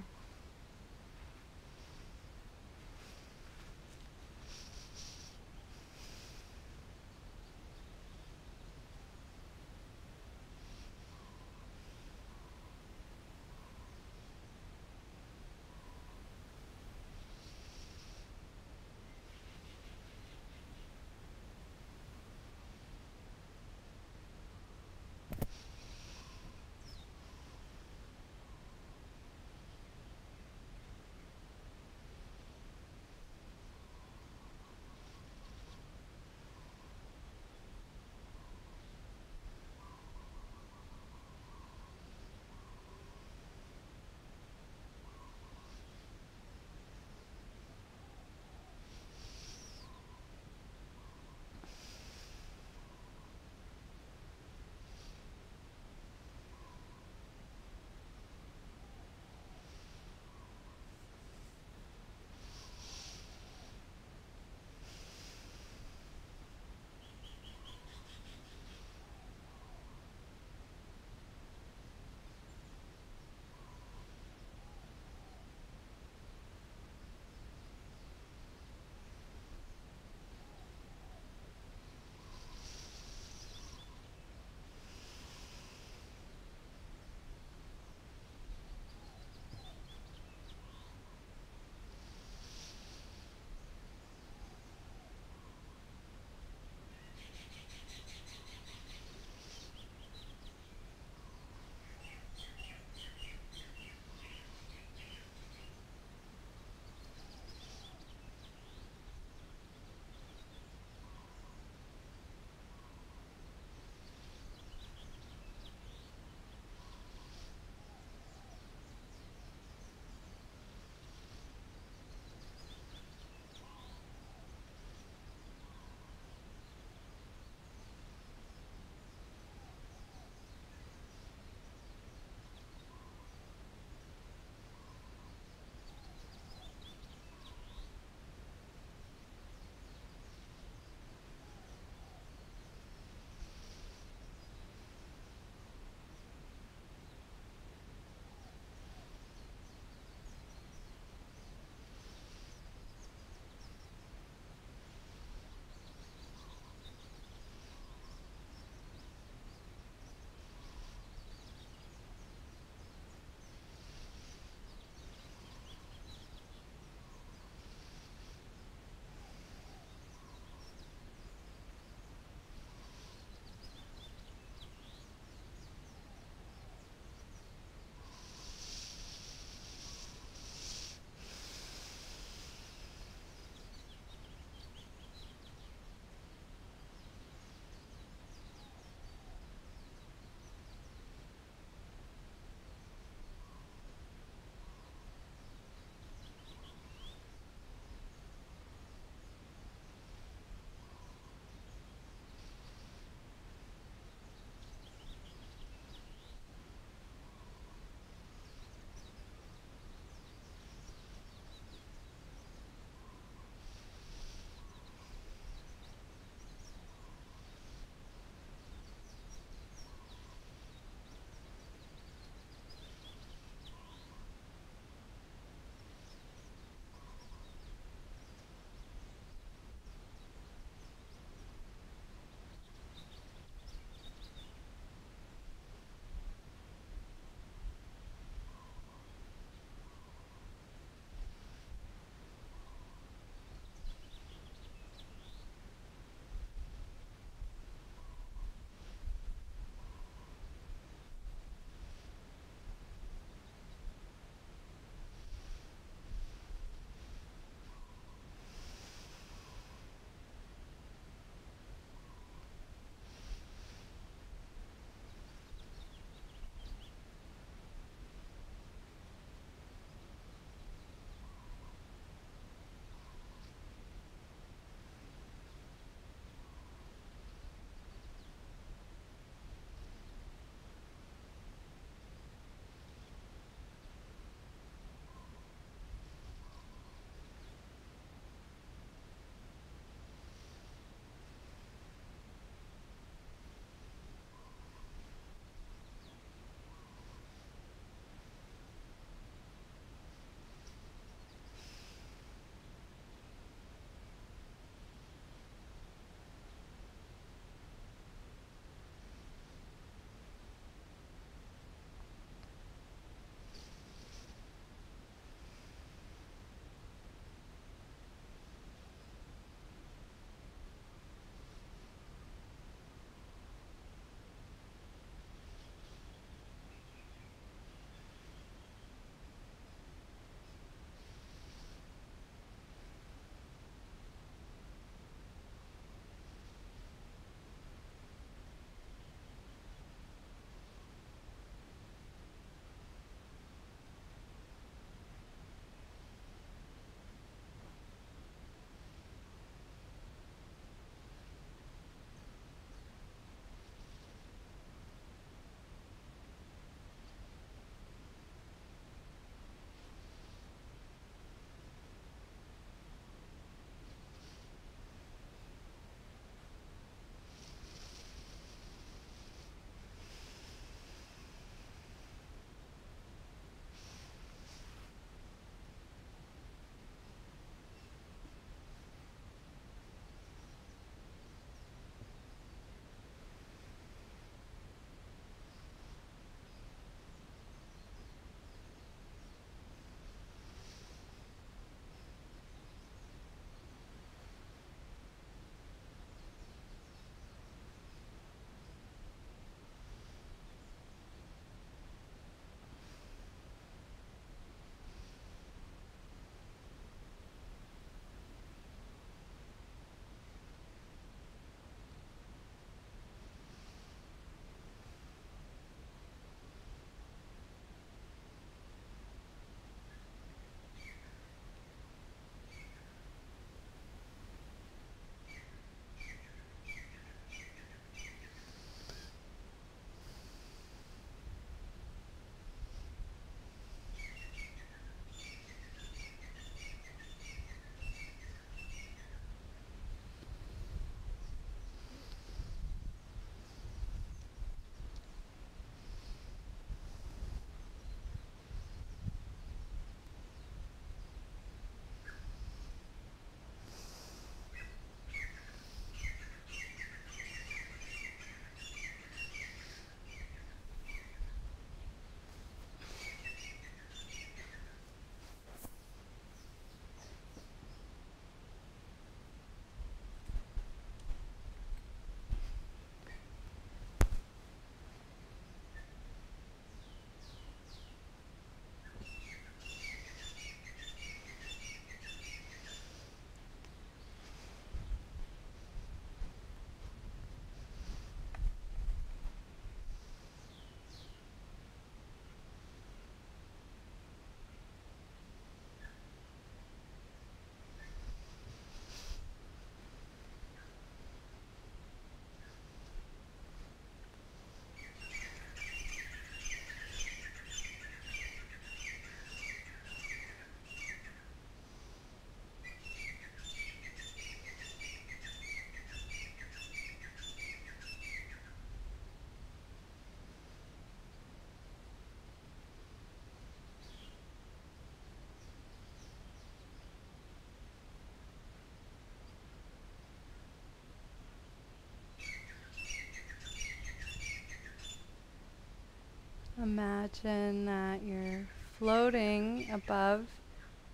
Imagine that you're floating above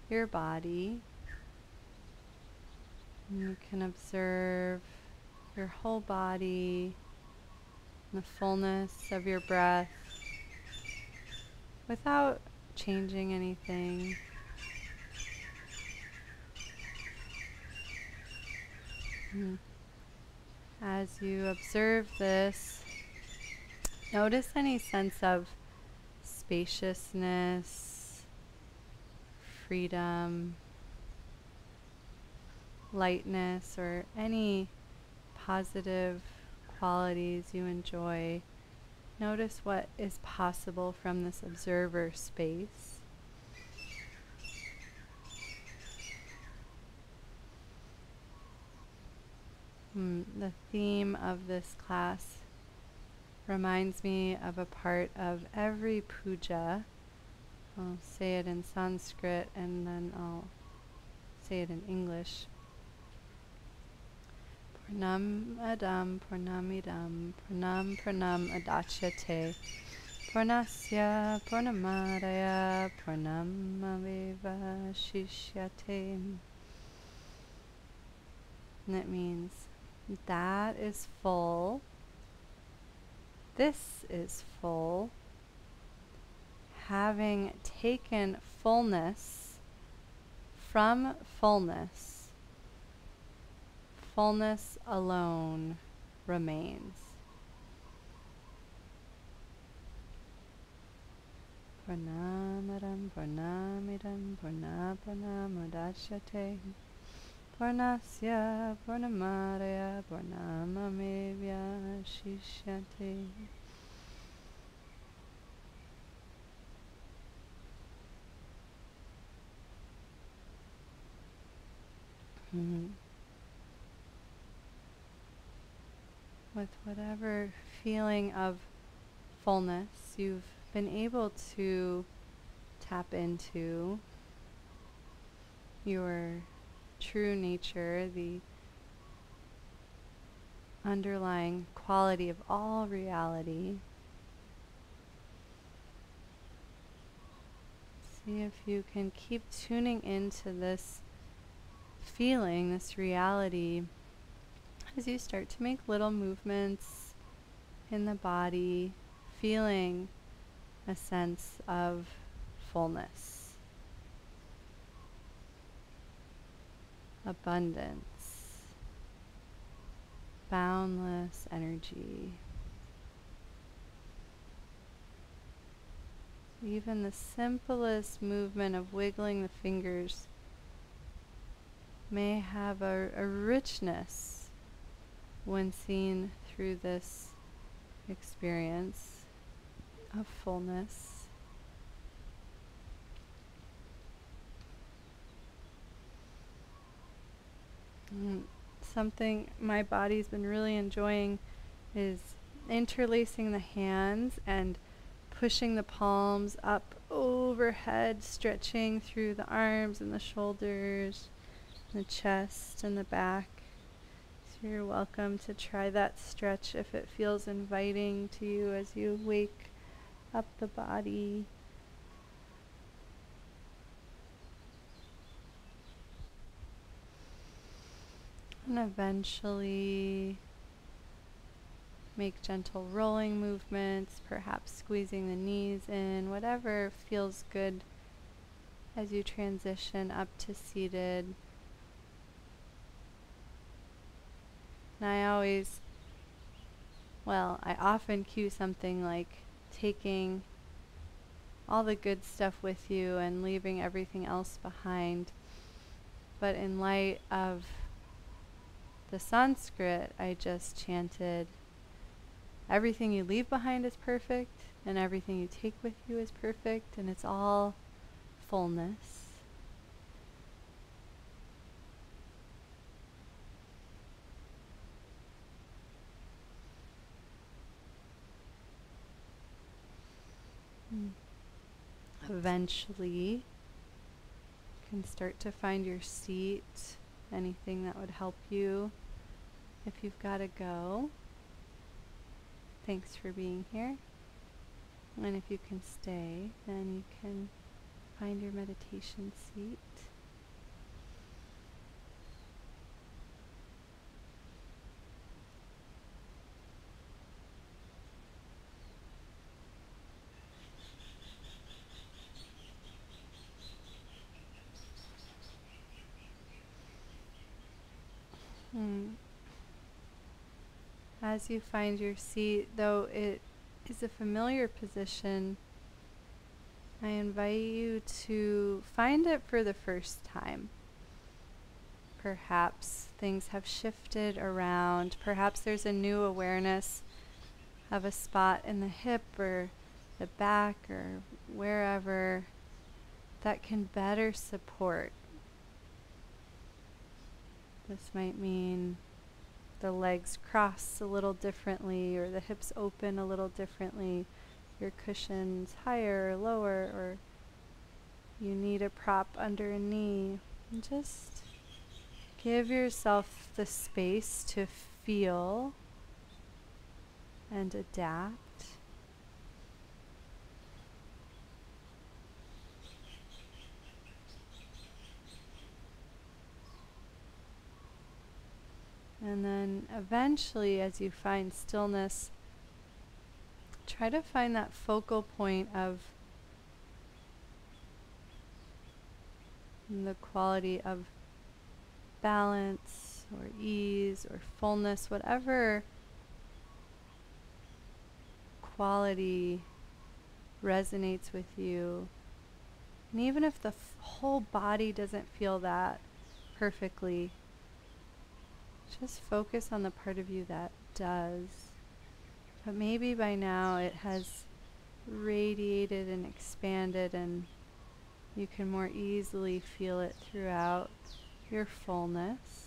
your body. And you can observe your whole body, the fullness of your breath without changing anything. Mm. As you observe this, notice any sense of spaciousness, freedom, lightness, or any positive qualities you enjoy. Notice what is possible from this observer space. The theme of this class reminds me of a part of every puja. I'll say it in Sanskrit and then I'll say it in English. Purnam Adam Purnamidam Purnam Purnam Adachyate Purnasya Purnamadaya Purnamaveva Shishyate. And it means that is full. This is full. Having taken fullness from fullness, fullness alone remains. Purnamaram Purnamidam Purnamudasyate Purnasya Purnamadaya Purnamamevya Shishyate. With whatever feeling of fullness you've been able to tap into, your true nature, the underlying quality of all reality. See if you can keep tuning into this feeling, this reality, as you start to make little movements in the body, feeling a sense of fullness, abundance, boundless energy. Even the simplest movement of wiggling the fingers may have a richness when seen through this experience of fullness. Something my body's been really enjoying is interlacing the hands and pushing the palms up overhead, stretching through the arms and the shoulders, the chest and the back. So you're welcome to try that stretch if it feels inviting to you as you wake up the body. And eventually make gentle rolling movements, perhaps squeezing the knees in, whatever feels good as you transition up to seated. And I often cue something like taking all the good stuff with you and leaving everything else behind. But in light of the Sanskrit, I just chanted, everything you leave behind is perfect, and everything you take with you is perfect, and it's all fullness. Eventually, you can start to find your seat, anything that would help you if you've got to go. Thanks for being here. And if you can stay, then you can find your meditation seat. Mm. As you find your seat, though it is a familiar position, I invite you to find it for the first time. Perhaps things have shifted around. Perhaps there's a new awareness of a spot in the hip or the back or wherever that can better support. This might mean the legs cross a little differently, or the hips open a little differently, your cushion's higher or lower, or you need a prop under a knee. And just give yourself the space to feel and adapt. And then eventually, as you find stillness, try to find that focal point of the quality of balance or ease or fullness, whatever quality resonates with you. And even if the whole body doesn't feel that perfectly, just focus on the part of you that does. But maybe by now it has radiated and expanded, and you can more easily feel it throughout your fullness.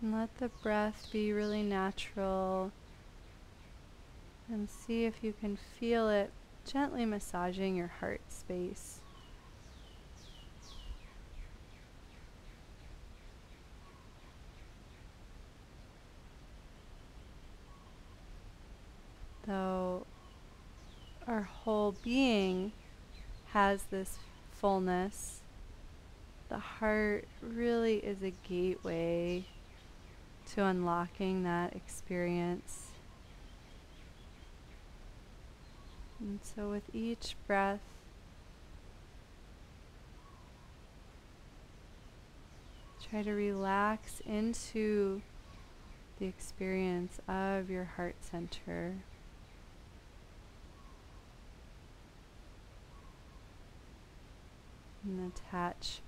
And let the breath be really natural, and see if you can feel it gently massaging your heart space. Though our whole being has this fullness, the heart really is a gateway to unlocking that experience. And so with each breath, try to relax into the experience of your heart center. And attach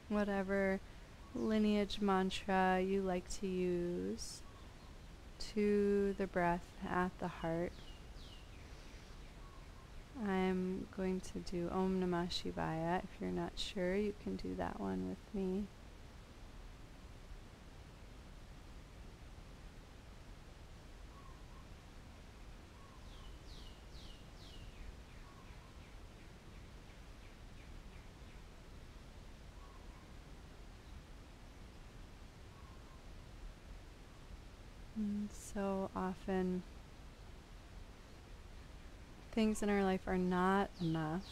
whatever lineage mantra you like to use to the breath at the heart. I'm going to do Om Namah Shivaya. If you're not sure, you can do that one with me. And so often things in our life are not enough.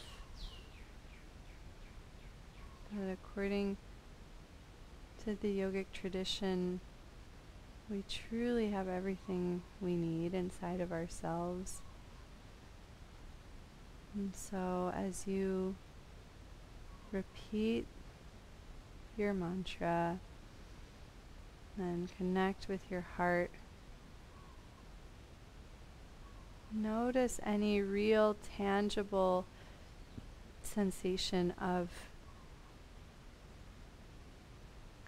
But according to the yogic tradition, we truly have everything we need inside of ourselves. And so as you repeat your mantra and connect with your heart, notice any real, tangible sensation of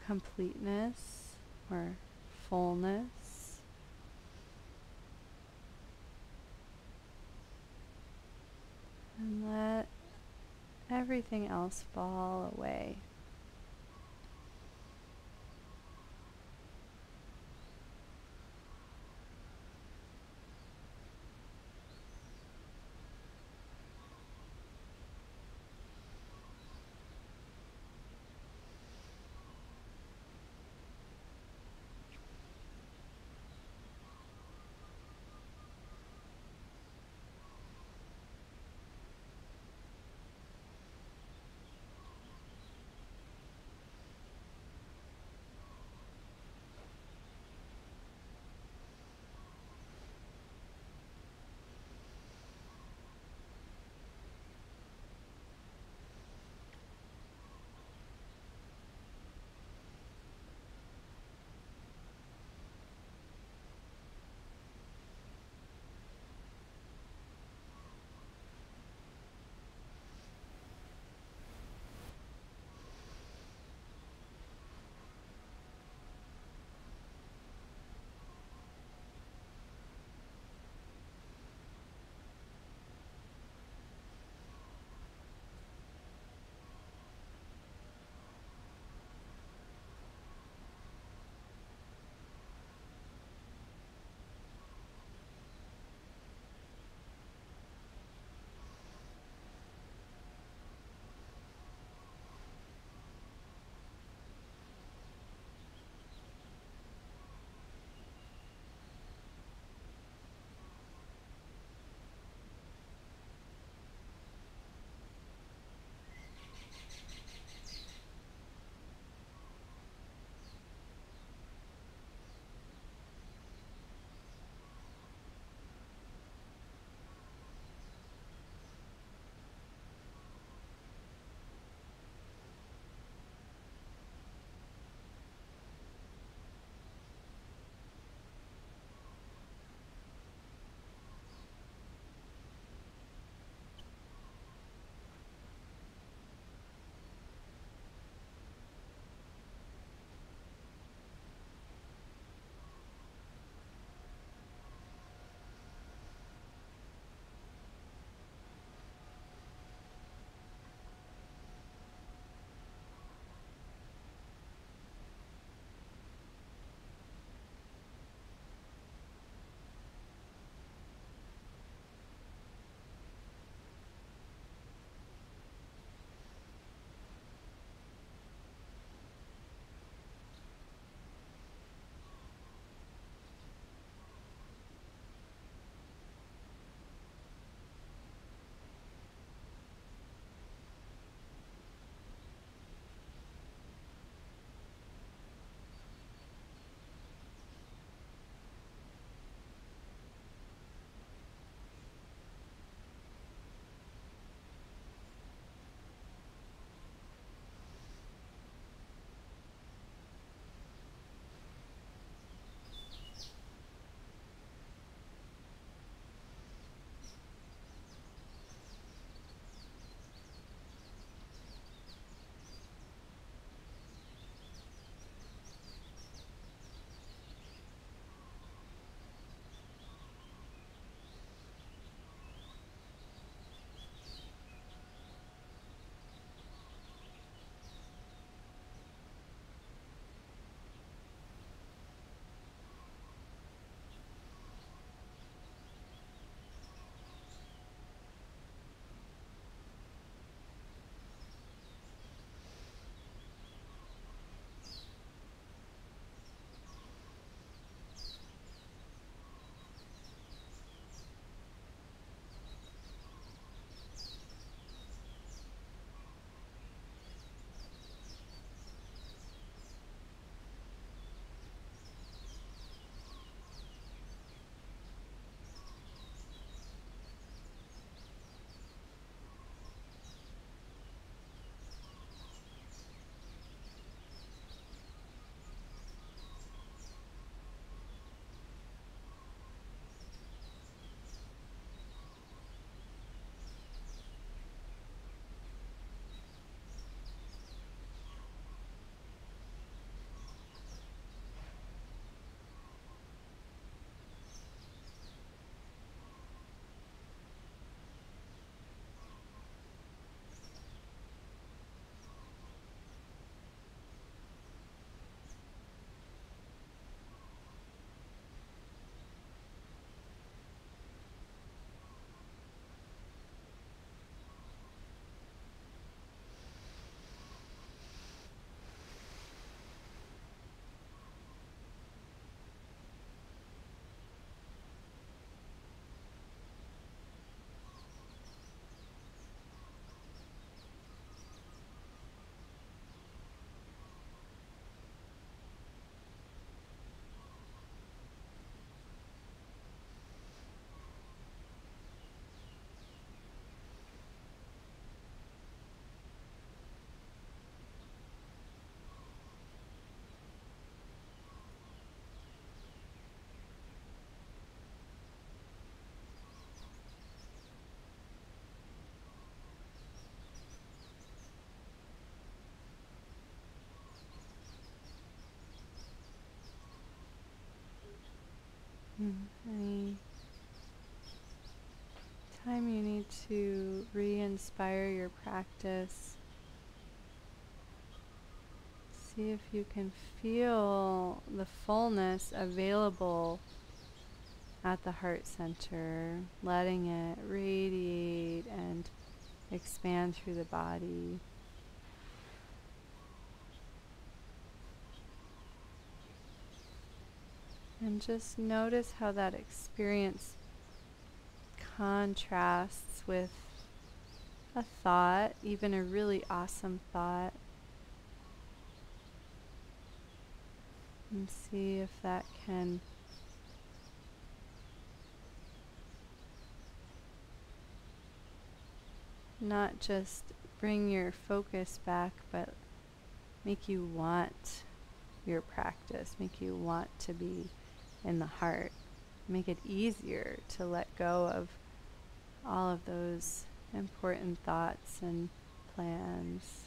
completeness or fullness. And let everything else fall away. Any time you need to re-inspire your practice, see if you can feel the fullness available at the heart center, letting it radiate and expand through the body. And just notice how that experience contrasts with a thought, even a really awesome thought. And see if that can not just bring your focus back, but make you want your practice, make you want to be in the heart, make it easier to let go of all of those important thoughts and plans.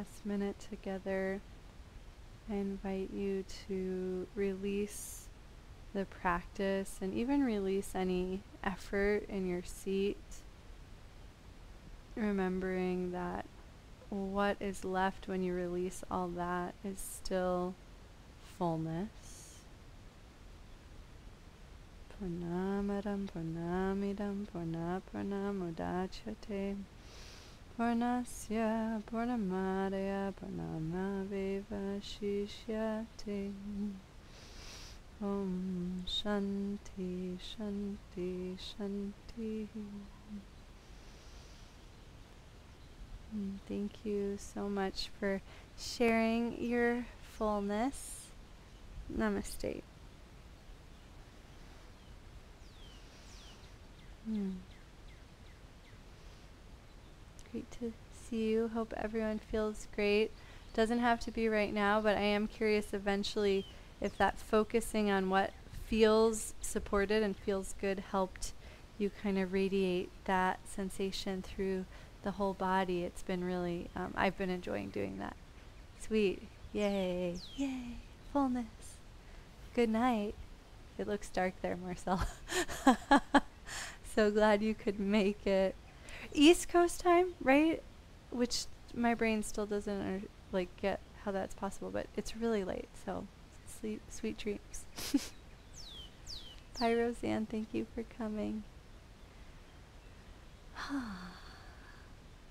last minute together, I invite you to release the practice and even release any effort in your seat, remembering that what is left when you release all that is still fullness. Purnamaram purnamidam purnamudachyate purnasya purnamadaya purnamavivashishyate. Om Shanti Shanti Shanti. Thank you so much for sharing your fullness. Namaste. Great to see you. Hope everyone feels great. Doesn't have to be right now, but I am curious eventually if that focusing on what feels supported and feels good helped you kind of radiate that sensation through the whole body. It's been really, I've been enjoying doing that. Sweet. Yay. Yay. Fullness. Good night. It looks dark there, Marcel. So glad you could make it. East Coast time, right? Which my brain still doesn't get how that's possible, but it's really late, so sleep, sweet dreams. Bye, Roseanne. Thank you for coming.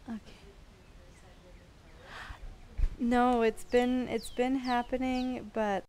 Okay. No, it's been happening, but